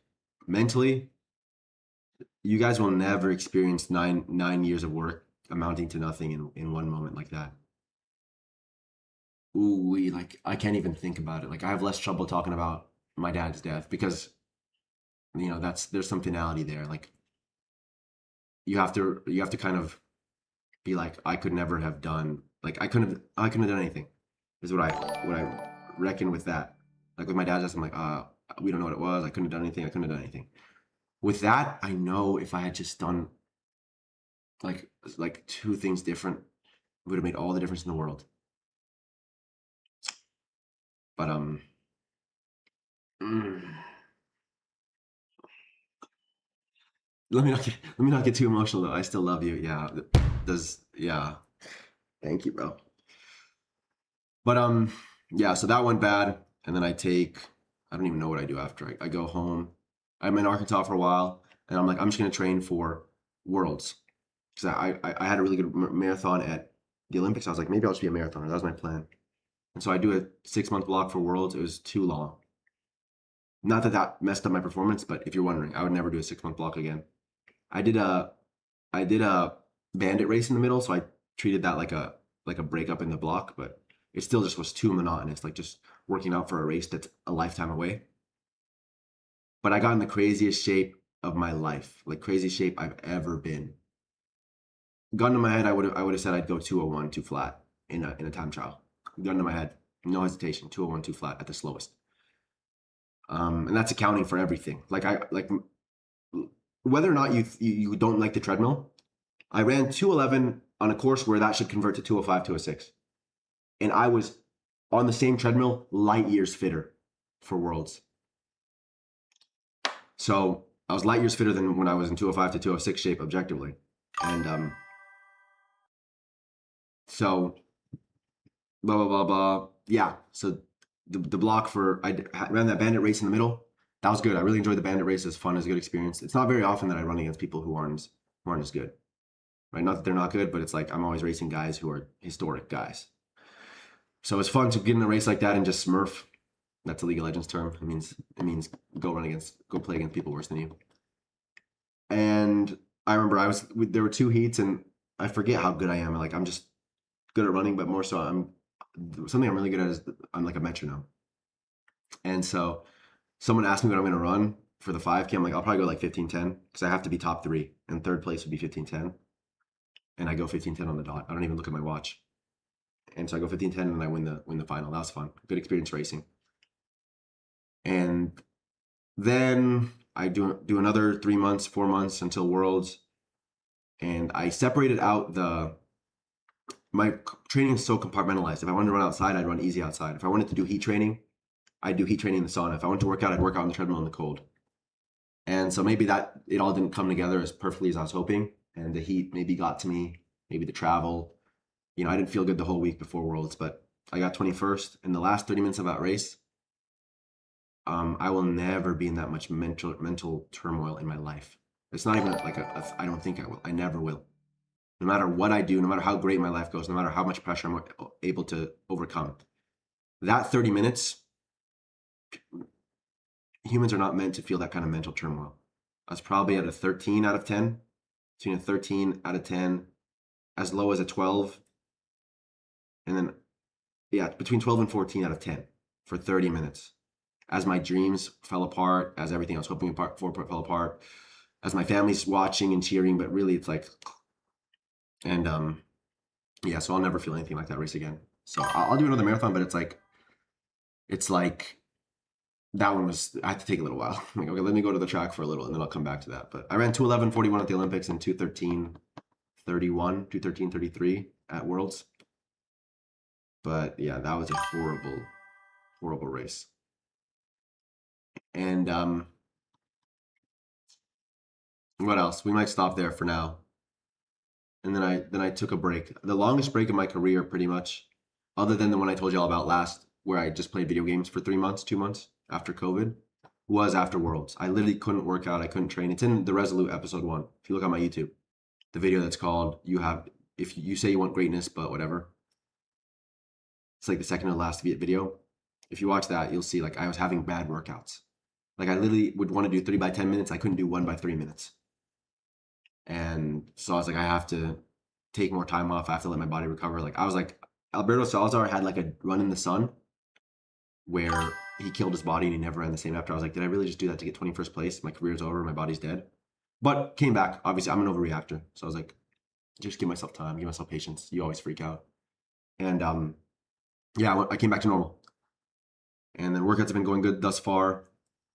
mentally, you guys will never experience nine years of work amounting to nothing in one moment like that. Ooh, like I can't even think about it. Like I have less trouble talking about my dad's death because, there's some finality there. Like you have to kind of be like, I could never have done, like I couldn't have done anything, is what I reckon with that. Like with my dad's death, I'm like, we don't know what it was. I couldn't have done anything. With that, I know if I had just done like two things different, it would have made all the difference in the world. But let me not get too emotional though. I still love you. Yeah. Thank you, bro. But yeah, so that went bad. And then I don't even know what I do after. I go home. I'm in Arkansas for a while, and I'm like, I'm just gonna train for Worlds. Because I had a really good marathon at the Olympics. I was like, maybe I'll just be a marathoner. That was my plan. And so I do a 6-month block for Worlds. It was too long. Not that messed up my performance, but if you're wondering, I would never do a 6-month block again. I did a bandit race in the middle, so I treated that like a breakup in the block, but it still just was too monotonous, like just working out for a race that's a lifetime away. But I got in the craziest shape of my life, like craziest shape I've ever been. Gun to my head, I would have said I'd go 201 2 flat in a time trial. Gun to my head, no hesitation, 201 2 flat at the slowest. And that's accounting for everything. Like whether or not you don't like the treadmill, I ran 211 on a course where that should convert to 205, 206. And I was on the same treadmill, light years fitter for Worlds. So I was light years fitter than when I was in 205 to 206 shape objectively. And so blah, blah, blah, blah. Yeah, so the block I ran that bandit race in the middle. That was good. I really enjoyed the bandit race. It was fun. It was a good experience. It's not very often that I run against people who aren't as good, right? Not that they're not good, but it's like I'm always racing guys who are historic guys. So it's fun to get in a race like that and just smurf. That's a League of Legends term. It means go play against people worse than you. And I remember there were 2 heats, and I forget how good I am. Like I'm just good at running, but more so something I'm really good at is I'm like a metronome. And so someone asked me what I'm going to run for the 5K. I'm like, I'll probably go like 15:10 because I have to be top 3, and third place would be 15:10. And I go 15:10 on the dot. I don't even look at my watch. And so I go 15:10 and I win the final. That was fun. Good experience racing. And then I do another 3 months, 4 months until Worlds. And I separated out my training is so compartmentalized. If I wanted to run outside, I'd run easy outside. If I wanted to do heat training, I'd do heat training in the sauna. If I wanted to work out, I'd work out on the treadmill in the cold. And so maybe that it all didn't come together as perfectly as I was hoping. And the heat maybe got to me, maybe the travel. I didn't feel good the whole week before Worlds, but I got 21st. In the last 30 minutes of that race, I will never be in that much mental turmoil in my life. It's not even like I don't think I will. I never will. No matter what I do, no matter how great my life goes, no matter how much pressure I'm able to overcome. That 30 minutes, humans are not meant to feel that kind of mental turmoil. I was probably at a 13 out of 10, between a 13 out of 10, as low as a 12, and then, yeah, between 12 and 14 out of 10 for 30 minutes. As my dreams fell apart, as everything I was hoping for fell apart, as my family's watching and cheering, but really it's like, and yeah, so I'll never feel anything like that race again. So I'll do another marathon, but it's like that one was, I had to take a little while. Like, okay, let me go to the track for a little and then I'll come back to that. But I ran 2:11:41 at the Olympics and 2:13:31, 2:13:33 at Worlds. But yeah, that was a horrible, horrible race. And what else? We might stop there for now. And then I took a break. The longest break in my career, pretty much, other than the one I told you all about last, where I just played video games for 3 months, 2 months after COVID, was after Worlds. I literally couldn't work out. I couldn't train. It's in the Resolute episode 1. If you look on my YouTube, the video that's called if you say you want greatness, but whatever. It's like the second to last video. If you watch that, you'll see like I was having bad workouts. Like I literally would want to do 3 by 10 minutes. I couldn't do 1 by 3 minutes. And so I was like, I have to take more time off. I have to let my body recover. Like I was like, Alberto Salazar had like a run in the sun where he killed his body and he never ran the same after. I was like, did I really just do that to get 21st place? My career's over. My body's dead. But came back. Obviously, I'm an overreactor. So I was like, just give myself time, give myself patience. You always freak out. And yeah, I came back to normal. And then workouts have been going good thus far.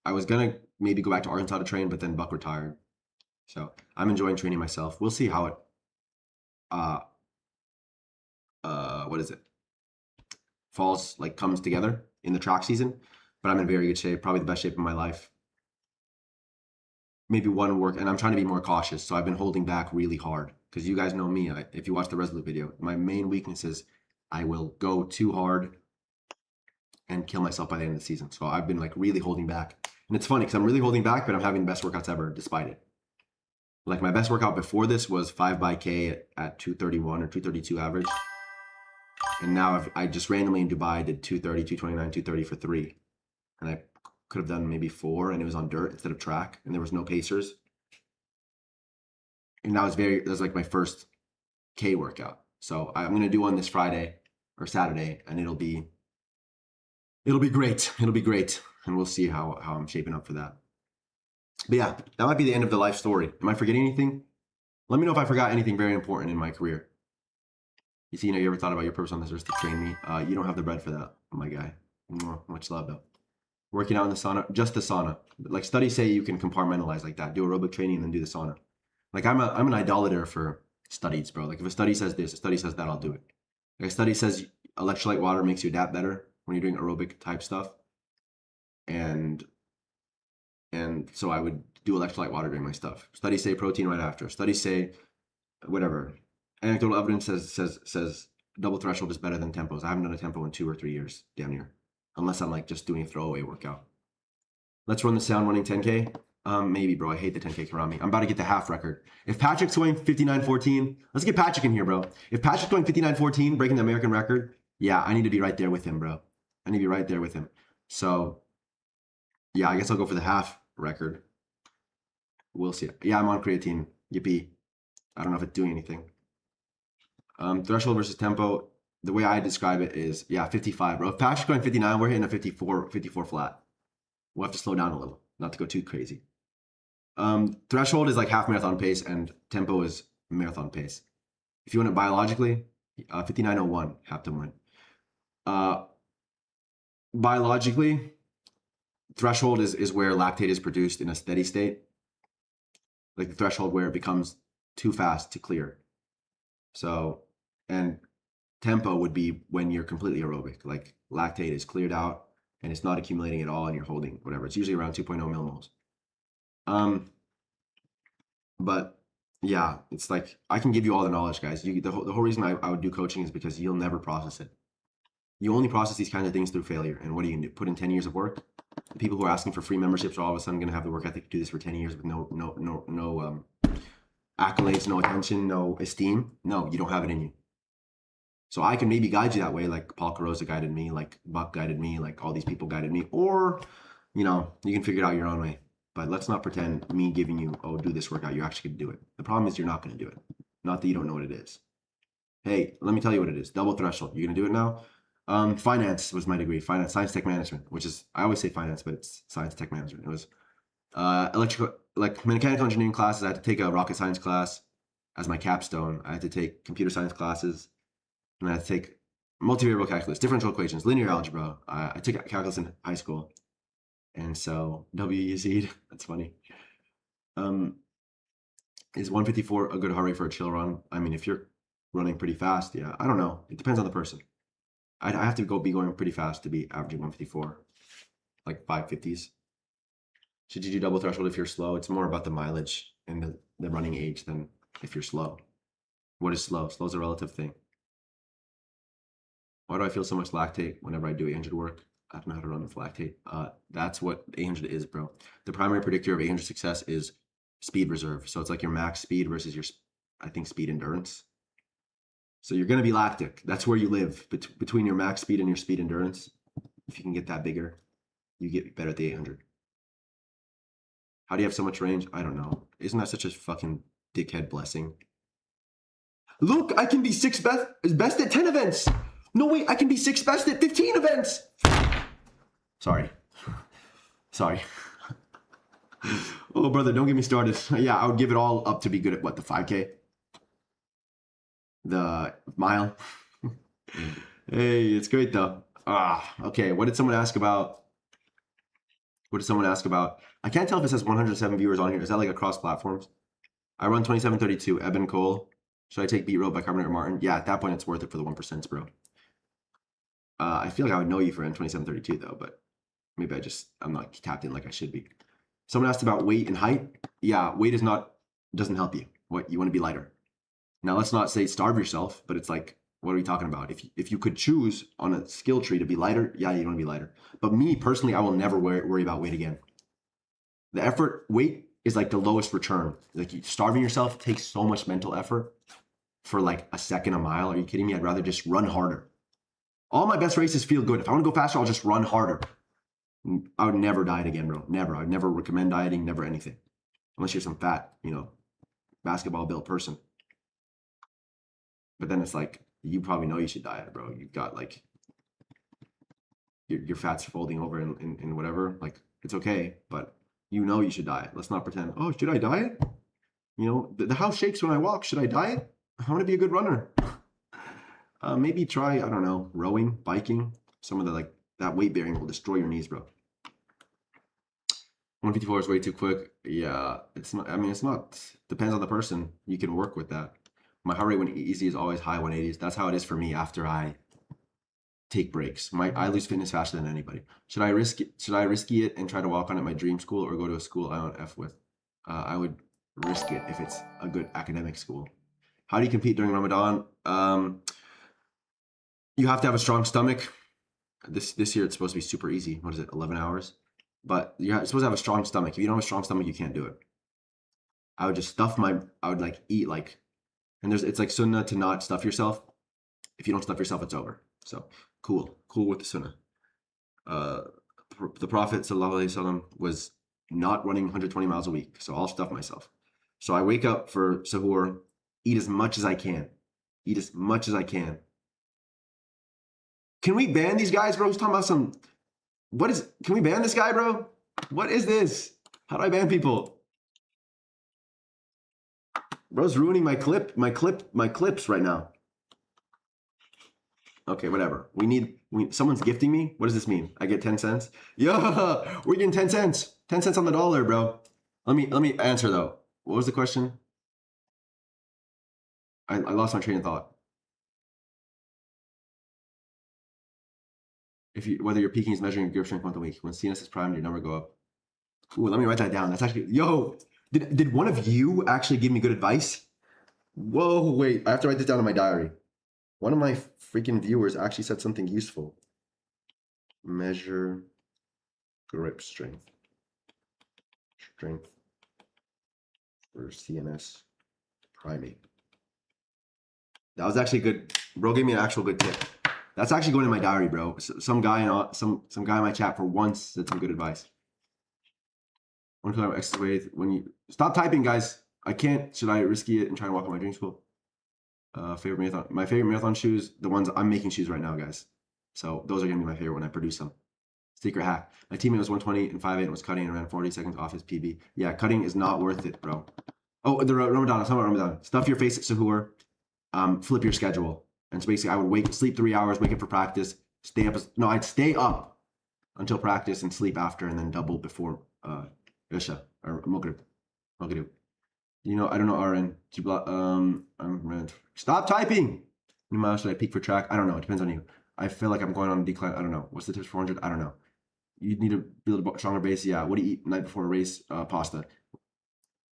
I was going to maybe go back to Arkansas to train, but then Buck retired. So I'm enjoying training myself. We'll see how it, what is it? Falls, like comes together in the track season, but I'm in very good shape, probably the best shape of my life. Maybe one work, and I'm trying to be more cautious. So I've been holding back really hard because you guys know me. If you watch the Resolute video, my main weakness is I will go too hard and kill myself by the end of the season. So I've been like really holding back. And it's funny because I'm really holding back, but I'm having the best workouts ever despite it. Like my best workout before this was 5 by K at 2:31 or 2:32 average. And now I just randomly in Dubai did 2:30, 2:29, 2:30 for 3. And I could have done maybe 4 and it was on dirt instead of track and there was no pacers. And that was like my first K workout. So I'm going to do one this Friday or Saturday and it'll be great. It'll be great. And we'll see how I'm shaping up for that. But yeah, that might be the end of the life story. Am I forgetting anything? Let me know if I forgot anything very important in my career. You ever thought about your purpose on this earth to train me? You don't have the bread for that, my guy. Much love though. Working out in the sauna, just the sauna. Like studies say you can compartmentalize like that. Do aerobic training and then do the sauna. Like I'm an idolater for studies, bro. Like if a study says this, a study says that, I'll do it. Like a study says electrolyte water makes you adapt better when you're doing aerobic type stuff. And so I would do electrolyte water during my stuff. Studies say protein right after. Studies say whatever. Anecdotal evidence says double threshold is better than tempos. I haven't done a tempo in 2 or 3 years, damn near. Unless I'm like just doing a throwaway workout. Let's run the sound running 10K. Maybe, bro. I hate the 10K Karami. I'm about to get the half record. If Patrick's going 59:14, let's get Patrick in here, bro. If Patrick's going 59:14, breaking the American record, yeah, I need to be right there with him, bro. I need to be right there with him. So, yeah, I guess I'll go for the half record. We'll see. Yeah, I'm on creatine. Yippee. I don't know if it's doing anything. Threshold versus tempo. The way I describe it is, yeah, 55, bro. If Patrick's going 59, we're hitting a 54 flat. We'll have to slow down a little, not to go too crazy. Threshold is like half marathon pace and tempo is marathon pace. If you want it biologically, 59:01, have to win. Biologically, threshold is where lactate is produced in a steady state. Like the threshold where it becomes too fast to clear. So, and tempo would be when you're completely aerobic. Like lactate is cleared out and it's not accumulating at all and you're holding whatever. It's usually around 2.0 millimoles. But yeah, it's like, I can give you all the knowledge, guys. The whole reason I would do coaching is because you'll never process it. You only process these kinds of things through failure. And what do you do? Put in 10 years of work? The people who are asking for free memberships are all of a sudden going to have the work ethic to do this for 10 years with no accolades, no attention, no esteem. No, you don't have it in you. So I can maybe guide you that way, like Paul Carosa guided me, like Buck guided me, like all these people guided me. Or you know, you can figure it out your own way. But let's not pretend me giving you, oh, do this workout, you're actually going to do it. The problem is you're not going to do it. Not that you don't know what it is. Hey, let me tell you what it is. Double threshold. You're going to do it now? Finance was my degree. Finance, science, tech management, which is, I always say finance, but it's science, tech management. It was mechanical engineering classes. I had to take a rocket science class as my capstone. I had to take computer science classes. And I had to take multivariable calculus, differential equations, linear algebra. I took calculus in high school. And so WUZ, that's funny. Is 154 a good heart rate for a chill run? I mean, if you're running pretty fast, yeah, I don't know. It depends on the person. I have to be going pretty fast to be averaging 154, like 550s. Should you do double threshold if you're slow? It's more about the mileage and the running age than if you're slow. What is slow? Slow is a relative thing. Why do I feel so much lactate whenever I do 800 work? I don't know how to run with lactate. That's what 800 is, bro. The primary predictor of 800 success is speed reserve. So it's like your max speed versus your, I think, speed endurance. So you're going to be lactic. That's where you live between your max speed and your speed endurance. If you can get that bigger, you get better at the 800. How do you have so much range? I don't know. Isn't that such a fucking dickhead blessing? Look, I can be best at 10 events. No, wait, I can be 6th best at 15 events. Sorry. Oh, brother, don't get me started. Yeah, I would give it all up to be good at what, the 5K? The mile? Hey, it's great though. Okay, what did someone ask about? I can't tell if it says 107 viewers on here. Is that like across platforms? I run 2732, Eben Cole. Should I take Beat Road by Carbonator Martin? Yeah, at that point, it's worth it for the 1%, bro. I feel like I would know you for N2732 though, but maybe I'm not tapped in like I should be. Someone asked about weight and height. Yeah, weight doesn't help you. What you want to be lighter. Now let's not say starve yourself, but it's like, what are we talking about? If you could choose on a skill tree to be lighter, yeah, you want to be lighter. But me personally, I will never worry about weight again. The effort, weight is like the lowest return. Like starving yourself takes so much mental effort for like a second a mile. Are you kidding me? I'd rather just run harder. All my best races feel good. If I want to go faster, I'll just run harder. I would never diet again, bro. Never. I would never recommend dieting, never anything. Unless you're some fat, basketball built person. But then it's like, you probably know you should diet, bro. You've got like, your fat's folding over in whatever. Like, it's okay, but you should diet. Let's not pretend, oh, should I diet? The house shakes when I walk. Should I diet? I want to be a good runner. Maybe try, I don't know, rowing, biking. Some of the that weight bearing will destroy your knees, bro. 154 is way too quick. Yeah, it's not. I mean, it's not. Depends on the person. You can work with that. My heart rate when easy is always high 180s. That's how it is for me after I take breaks. I lose fitness faster than anybody. Should I risk it and try to walk on at my dream school or go to a school I don't F with? I would risk it if it's a good academic school. How do you compete during Ramadan? You have to have a strong stomach. This year it's supposed to be super easy. What is it, 11 hours? But you're supposed to have a strong stomach. If you don't have a strong stomach, you can't do it. I would just eat and it's like sunnah to not stuff yourself. If you don't stuff yourself, it's over. So cool with the sunnah. The Prophet ﷺ was not running 120 miles a week, so I'll stuff myself. So I wake up for sahur, eat as much as I can. Can we ban these guys, bro? He's talking about can we ban this guy, bro? What is this? How do I ban people? Bro's ruining my clips right now. Okay, whatever. Someone's gifting me. What does this mean? I get 10 cents? Yeah, we're getting 10 cents. 10 cents on the dollar, bro. Let me answer though. What was the question? I lost my train of thought. Whether your peaking is measuring your grip strength month a week. When CNS is primed, your number go up. Ooh, let me write that down. That's actually, did one of you actually give me good advice? Whoa, wait, I have to write this down in my diary. One of my freaking viewers actually said something useful. Measure grip strength. Strength for CNS primate. That was actually good. Bro gave me an actual good tip. That's actually going in my diary, bro. Some guy in my chat for once said some good advice. One kilometer extra weight when you stop typing, guys. I can't. Should I risky it and try and walk on my dream school? Favorite marathon. My favorite marathon shoes, the ones I'm making shoes right now, guys. So those are gonna be my favorite when I produce them. Secret hack. My teammate was 120 and 5'8" and was cutting and ran 40 seconds off his PB. Yeah, cutting is not worth it, bro. Oh, the Ramadan. I'm talking about Ramadan. Stuff your face at Sahur. Flip your schedule. And so basically, I would sleep 3 hours, wake up for practice, stay up. No, I'd stay up until practice and sleep after, and then double before Isha or Maghrib. You know, I don't know, RN. Stop typing. How many miles should I peak for track? I don't know. It depends on you. I feel like I'm going on a decline. I don't know. What's the tips for 400? I don't know. You need to build a stronger base. Yeah. What do you eat night before a race? Pasta.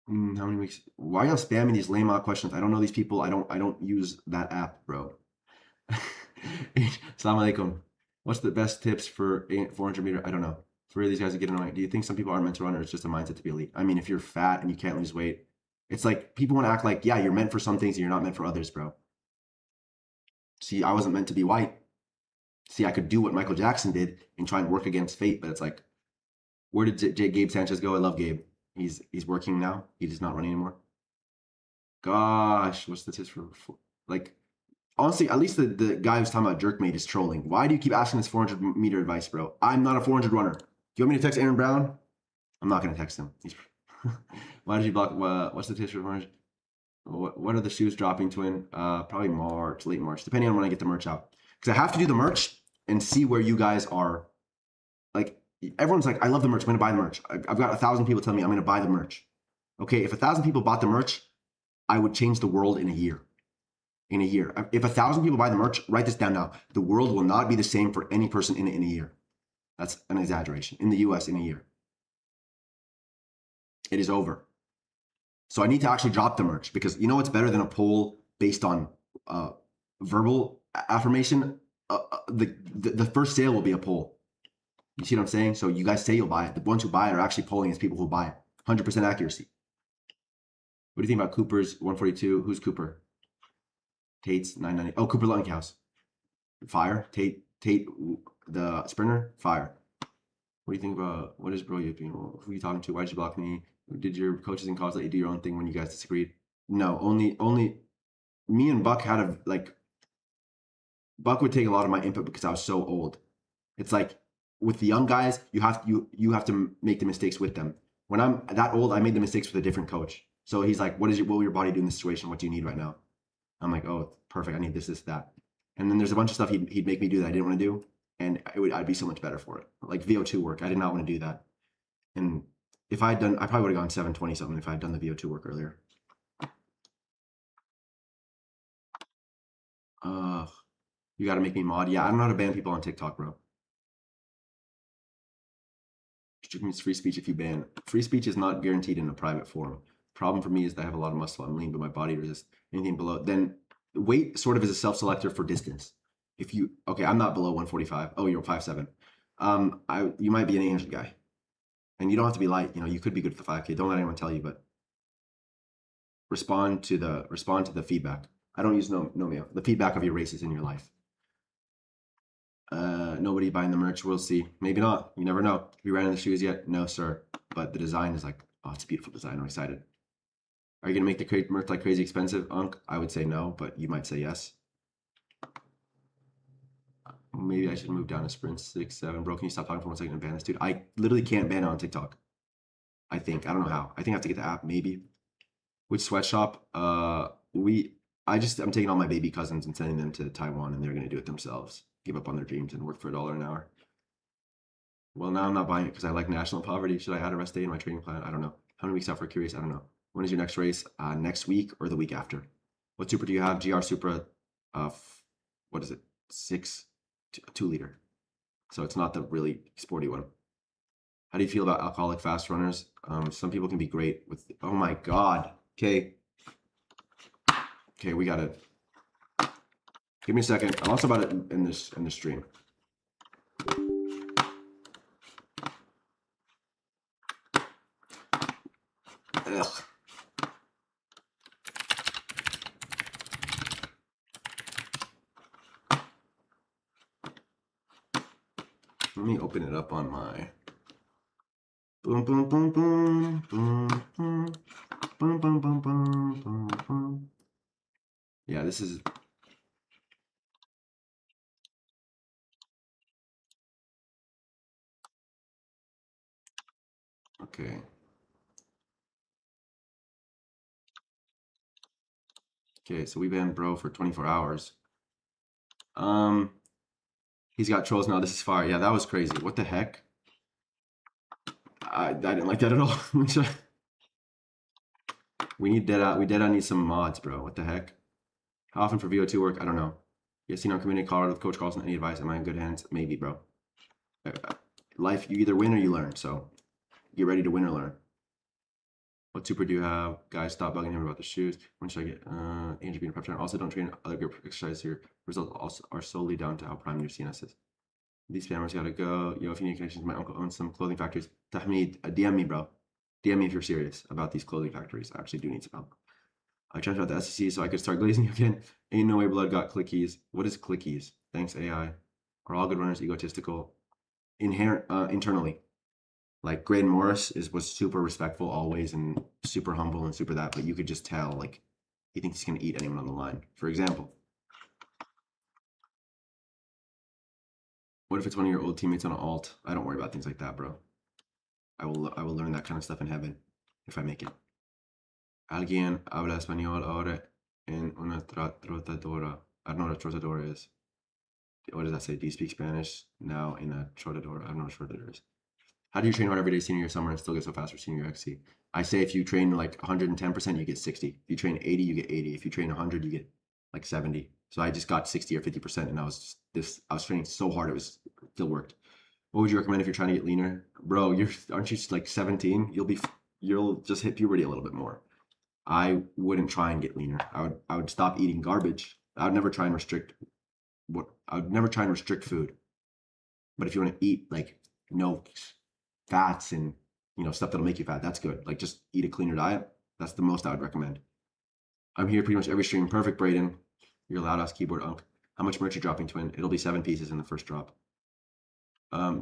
How many weeks? Why are y'all spamming these lame out questions? I don't know these people. I don't use that app, bro. Assalamu alaikum. What's the best tips for 400 meter? I don't know. For these guys to get annoying. Do you think some people aren't meant to run, or it's just a mindset to be elite? I mean, if you're fat and you can't lose weight, it's like people want to act like, yeah, you're meant for some things and you're not meant for others, bro. See, I wasn't meant to be white. See, I could do what Michael Jackson did and try and work against fate, but it's like, where did Gabe Sanchez go? I love Gabe. He's working now. He's not running anymore. Gosh, what's the tips for like? Honestly, at least the guy who's talking about Jerkmate is trolling. Why do you keep asking this 400 meter advice, bro? I'm not a 400 runner. Do you want me to text Aaron Brown? I'm not gonna text him. Why did you block? What's the tips for 400? What are the shoes dropping, twin? Probably March, late March, depending on when I get the merch out. Because I have to do the merch and see where you guys are. Like, everyone's like, I love the merch. I'm going to buy the merch. I've got 1,000 people telling me I'm going to buy the merch. Okay, if 1,000 people bought the merch, I would change the world in a year. In a year. If 1,000 people buy the merch, write this down now. The world will not be the same for any person in a year. That's an exaggeration. In the US, in a year. It is over. So I need to actually drop the merch because you know what's better than a poll based on verbal affirmation? The first sale will be a poll. You see what I'm saying? So you guys say you'll buy it. The ones who buy it are actually polling as people who buy it. 100% accuracy. What do you think about Cooper's 142? Who's Cooper? Tate's 990. Oh, Cooper Luttinghouse. Fire. Tate, the sprinter. Fire. What do you think about, what is bro you doing? Who are you talking to? Why did you block me? Did your coaches in college let you do your own thing when you guys disagreed? No, only me and Buck had a, like, Buck would take a lot of my input because I was so old. It's like with the young guys, you have to make the mistakes with them. When I'm that old, I made the mistakes with a different coach. So he's like, what will your body do in this situation? What do you need right now? I'm like, oh, perfect. I need this, that. And then there's a bunch of stuff he'd make me do that I didn't want to do. And I'd be so much better for it. Like VO2 work. I did not want to do that. And if I probably would have gone 720 something if I had done the VO2 work earlier. You got to make me mod. Yeah, I don't know how to ban people on TikTok, bro. Strict means free speech if you ban. Free speech is not guaranteed in a private forum. Problem for me is that I have a lot of muscle. I'm lean, but my body resists anything below. Then weight sort of is a self-selector for distance. If you, okay, I'm not below 145. Oh, you're 5'7". You might be an 800 guy. And you don't have to be light. You know, you could be good for the 5K. Don't let anyone tell you, but respond to the feedback. I don't use Nomeo. The feedback of your races in your life. Nobody buying the merch. We'll see. Maybe not. You never know. Have you ran in the shoes yet? No, sir. But the design is like, oh, it's a beautiful design. I'm excited. Are you gonna make the merch like crazy expensive, Unc? I would say no, but you might say yes. Maybe I should move down to sprint 6, 7. Bro, can you stop talking for 1 second and ban this dude? I literally can't ban it on TikTok. I think. I don't know how. I think I have to get the app, maybe. Which sweatshop? I'm taking all my baby cousins and sending them to Taiwan, and they're gonna do it themselves. Give up on their dreams and work for $1 an hour. Well, now I'm not buying it because I like national poverty. Should I add a rest day in my training plan? I don't know. How many weeks out for Curious? I don't know. When is your next race? Next week or the week after? What Supra do you have? GR Supra, what is it? 2 liter. So it's not the really sporty one. How do you feel about alcoholic fast runners? Some people can be great with, oh my God. Okay, we got it. Give me a second. I'm also about it in this stream. Ugh. Let me open it up on my Boom, boom, boom, boom, boom, boom, boom, boom, boom, boom, boom, boom. Yeah, this is. Okay. Okay, so we banned bro for 24 hours. He's got trolls now. This is fire. Yeah, that was crazy. What the heck? I didn't like that at all. We need dead. We dead. I need some mods, bro. What the heck? How often for VO2 work? I don't know. You seen on community call with Coach Carlson. Any advice? Am I in good hands? Maybe, bro. Life, you either win or you learn. So get ready to win or learn. What super do you have? Guys, stop bugging him about the shoes. When should I get Andrew being a prep trainer? Also, don't train other group exercise here. Results also are solely down to how prime your CNS is. These spammers gotta go. Yo, if you need connections, my uncle owns some clothing factories. Tahmid, DM me, bro. DM me if you're serious about these clothing factories. I actually do need some help. I transferred out the SEC so I could start glazing again. Ain't no way blood got clickies. What is clickies? Thanks, AI. Are all good runners egotistical? Inherent internally. Like Graydon Morris was super respectful always and super humble and super that, but you could just tell like he thinks he's gonna eat anyone on the line. For example, what if it's one of your old teammates on an alt? I don't worry about things like that, bro. I will learn that kind of stuff in heaven if I make it. Alguien habla español ahora en una trotadora. I don't know what a trotadora is. What does that say? Do you speak Spanish now in a trotadora? I don't know what a trotadora is. How do you train hard every day senior year, summer, and still get so fast for senior year XC? I say if you train like 110%, you get 60. If you train 80, you get 80. If you train 100, you get like 70. So I just got 60 or 50%, and I was training so hard it still worked. What would you recommend if you're trying to get leaner, bro? Aren't you like 17? You'll just hit puberty a little bit more. I wouldn't try and get leaner. I would stop eating garbage. I would never try and restrict food. But if you want to eat like fats and stuff that'll make you fat, that's good. Like just eat a cleaner diet. That's the most I would recommend. I'm here pretty much every stream. Perfect, Brayden. You're loud ass keyboard unk. How much merch are you dropping, twin? It'll be 7 pieces in the first drop.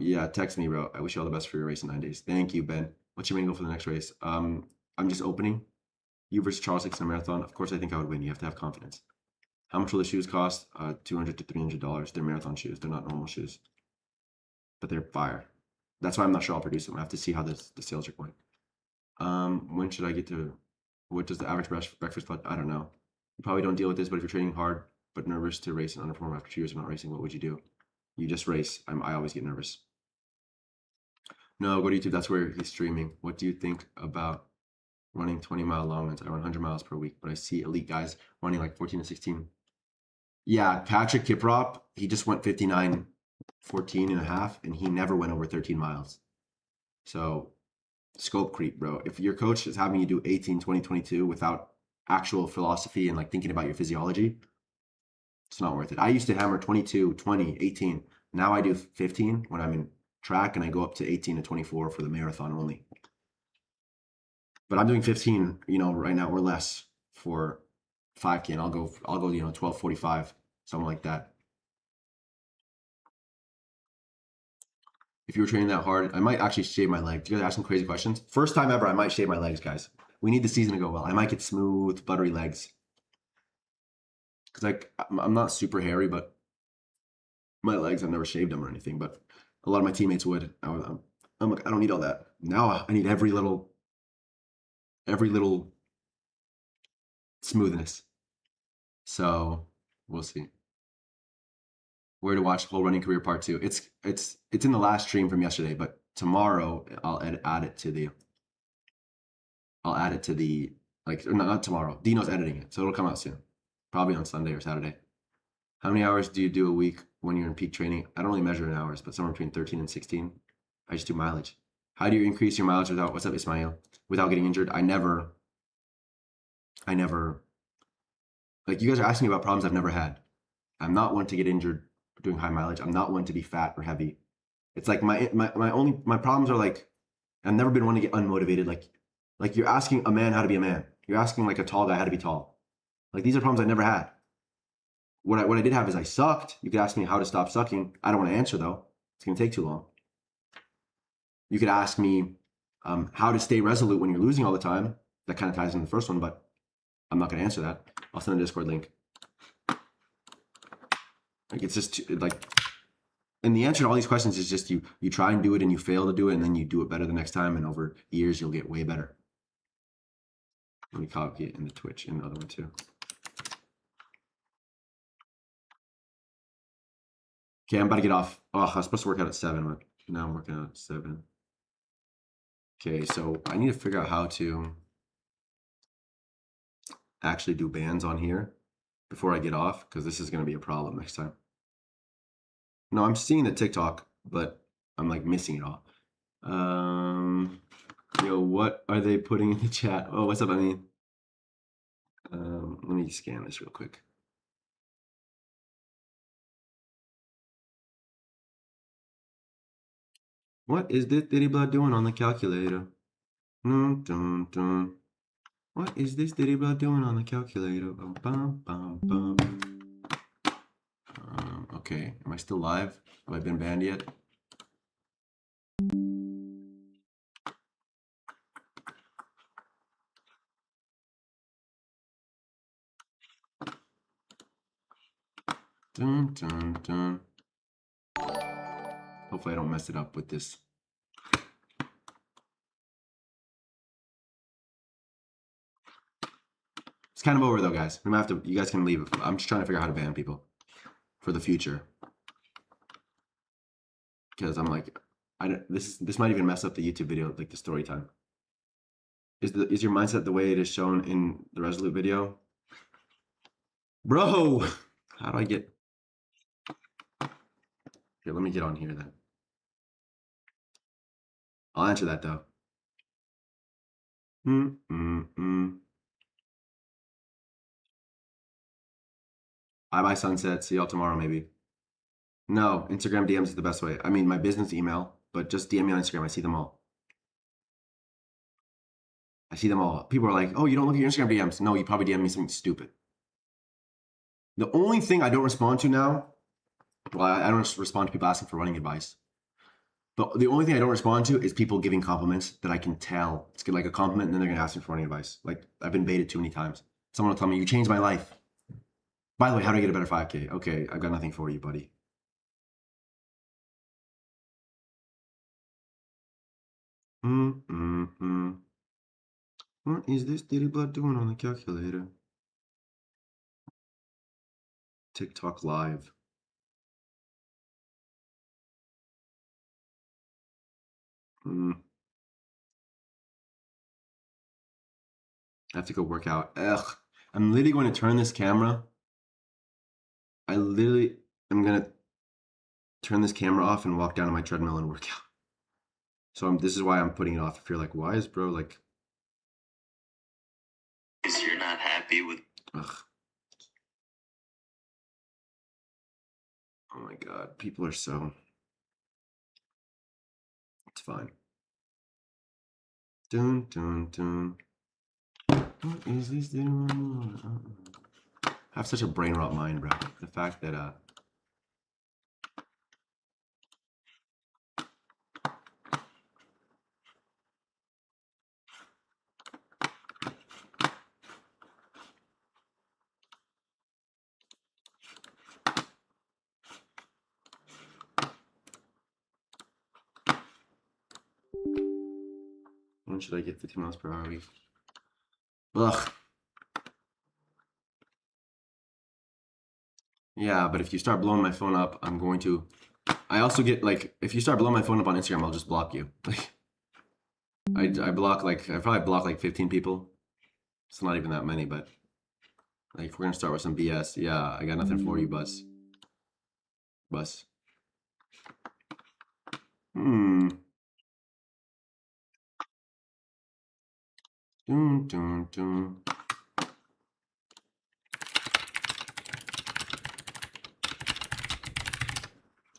Yeah, text me, bro. I wish you all the best for your race in 9 days. Thank you, Ben. What's your main goal for the next race? I'm just opening. You versus Charles Hicks in a marathon. Of course, I think I would win. You have to have confidence. How much will the shoes cost? $200 to $300. They're marathon shoes. They're not normal shoes, but they're fire. That's why I'm not sure I'll produce them. I have to see how the sales are going. When should I get to? What does the average breakfast club? I don't know. You probably don't deal with this, but if you're training hard but nervous to race and underperform after 2 years of not racing, what would you do? You just race. I always get nervous. No, go to YouTube. That's where he's streaming. What do you think about running 20-mile long runs? I run 100 miles per week, but I see elite guys running like 14 to 16. Yeah, Patrick Kiprop, he just went 59, 14 and a half, and he never went over 13 miles. So scope creep, bro. If your coach is having you do 18, 20, 22 without actual philosophy and like thinking about your physiology, it's not worth it. I used to hammer 22, 20, 18. Now I do 15 when I'm in track, and I go up to 18 to 24 for the marathon only. But I'm doing 15, right now or less for 5K, and I'll go 12:45, something like that. If you were training that hard, I might actually shave my legs. You guys ask some crazy questions. First time ever, I might shave my legs, guys. We need the season to go well. I might get smooth, buttery legs. Because I'm not super hairy, but my legs, I've never shaved them or anything. But a lot of my teammates would. I'm like, I don't need all that. Now I need every little smoothness. So we'll see. Where to watch Whole Running Career Part 2? It's in the last stream from yesterday, but tomorrow I'll add it to the not tomorrow. Dino's editing it, so it'll come out soon. Probably on Sunday or Saturday. How many hours do you do a week when you're in peak training? I don't really measure in hours, but somewhere between 13 and 16. I just do mileage. How do you increase your mileage what's up, Ismail? Without getting injured? I never, like, you guys are asking me about problems I've never had. I'm not one to get injured doing high mileage. I'm not one to be fat or heavy. It's like my problems are like, I've never been one to get unmotivated. Like you're asking a man how to be a man. You're asking like a tall guy how to be tall. Like, these are problems I never had. What I did have is I sucked. You could ask me how to stop sucking. I don't want to answer though. It's going to take too long. You could ask me how to stay resolute when you're losing all the time. That kind of ties into the first one, but I'm not going to answer that. I'll send a Discord link. Like it's just like, and the answer to all these questions is just you try and do it and you fail to do it and then you do it better the next time, and over years you'll get way better. Let me copy it in the Twitch and the other one too. Okay, I'm about to get off. Oh, I was supposed to work out at 7, but now I'm working out at 7. Okay, so I need to figure out how to actually do bands on here before I get off, because this is going to be a problem next time. No, I'm seeing the TikTok, but I'm like missing it all. Yo, what are they putting in the chat? Oh, what's up, I mean? Let me scan this real quick. What is this Diddy Blood doing on the calculator? Dun, dun, dun. What is this Diddy Blood doing on the calculator? Bum, bum, bum, bum. Okay, am I still live? Have I been banned yet? Dun, dun, dun. Hopefully I don't mess it up with this. It's kind of over though, guys. We might have to. You guys can leave. I'm just trying to figure out how to ban people for the future, because I'm like, this might even mess up the YouTube video, like the story time. Is your mindset the way it is shown in the Resolute video, bro? How do I get? Here, let me get on here then. I'll answer that though. Bye bye sunset. See y'all tomorrow maybe. No, Instagram DMs is the best way. I mean, my business email, but just DM me on Instagram. I see them all. I see them all. People are like, oh, you don't look at your Instagram DMs. No, you probably DM me something stupid. The only thing I don't respond to now, well, I don't respond to people asking for running advice. But the only thing I don't respond to is people giving compliments that I can tell. It's like a compliment and then they're going to ask me for running advice. Like I've been baited too many times. Someone will tell me, you changed my life. By the way, how do I get a better 5K? Okay, I've got nothing for you, buddy. What is this Diddy Blood doing on the calculator? TikTok live. I have to go work out. Ugh. I'm literally going to turn this camera. I literally am going to turn this camera off and walk down to my treadmill and work out. So this is why I'm putting it off. If you're like, why is bro like... Because you're not happy with. Ugh. Oh my god, people are so... It's fine. Dun, dun, dun. What is this? I have such a brain rot mind, bro. The fact that when should I get 50 miles per hour a week? Ugh. Yeah, but if you start blowing my phone up, I'm going to... I also get, like, if you start blowing my phone up on Instagram, I'll just block you. I block, like, I probably block, like, 15 people. It's not even that many, but... Like, if we're gonna start with some BS, yeah, I got nothing for you, Bus. Bus. Dun, dun, dun.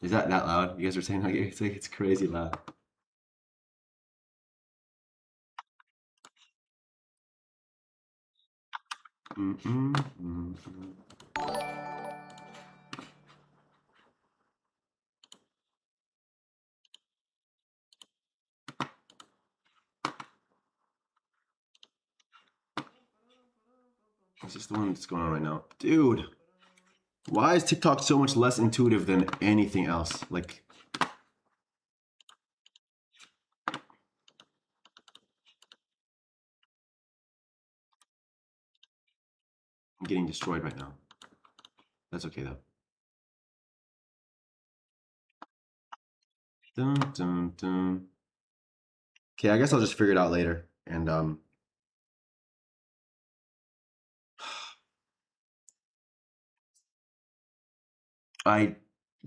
Is that loud? You guys are saying like it's crazy loud. Is this the one that's going on right now? Dude, why is TikTok so much less intuitive than anything else? Like, I'm getting destroyed right now. That's okay though. Dun, dun, dun. Okay, I guess I'll just figure it out later. And I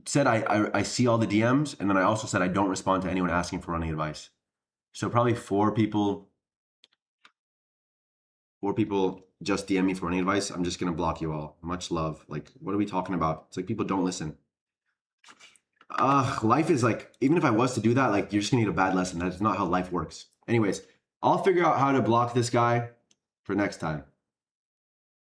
said I see all the DMs, and then I also said I don't respond to anyone asking for running advice. So probably four people just DM me for running advice. I'm just gonna block you all. Much love. Like, what are we talking about? It's like people don't listen. Life is like, even if I was to do that, like, you're just gonna need a bad lesson. That's not how life works. Anyways, I'll figure out how to block this guy for next time.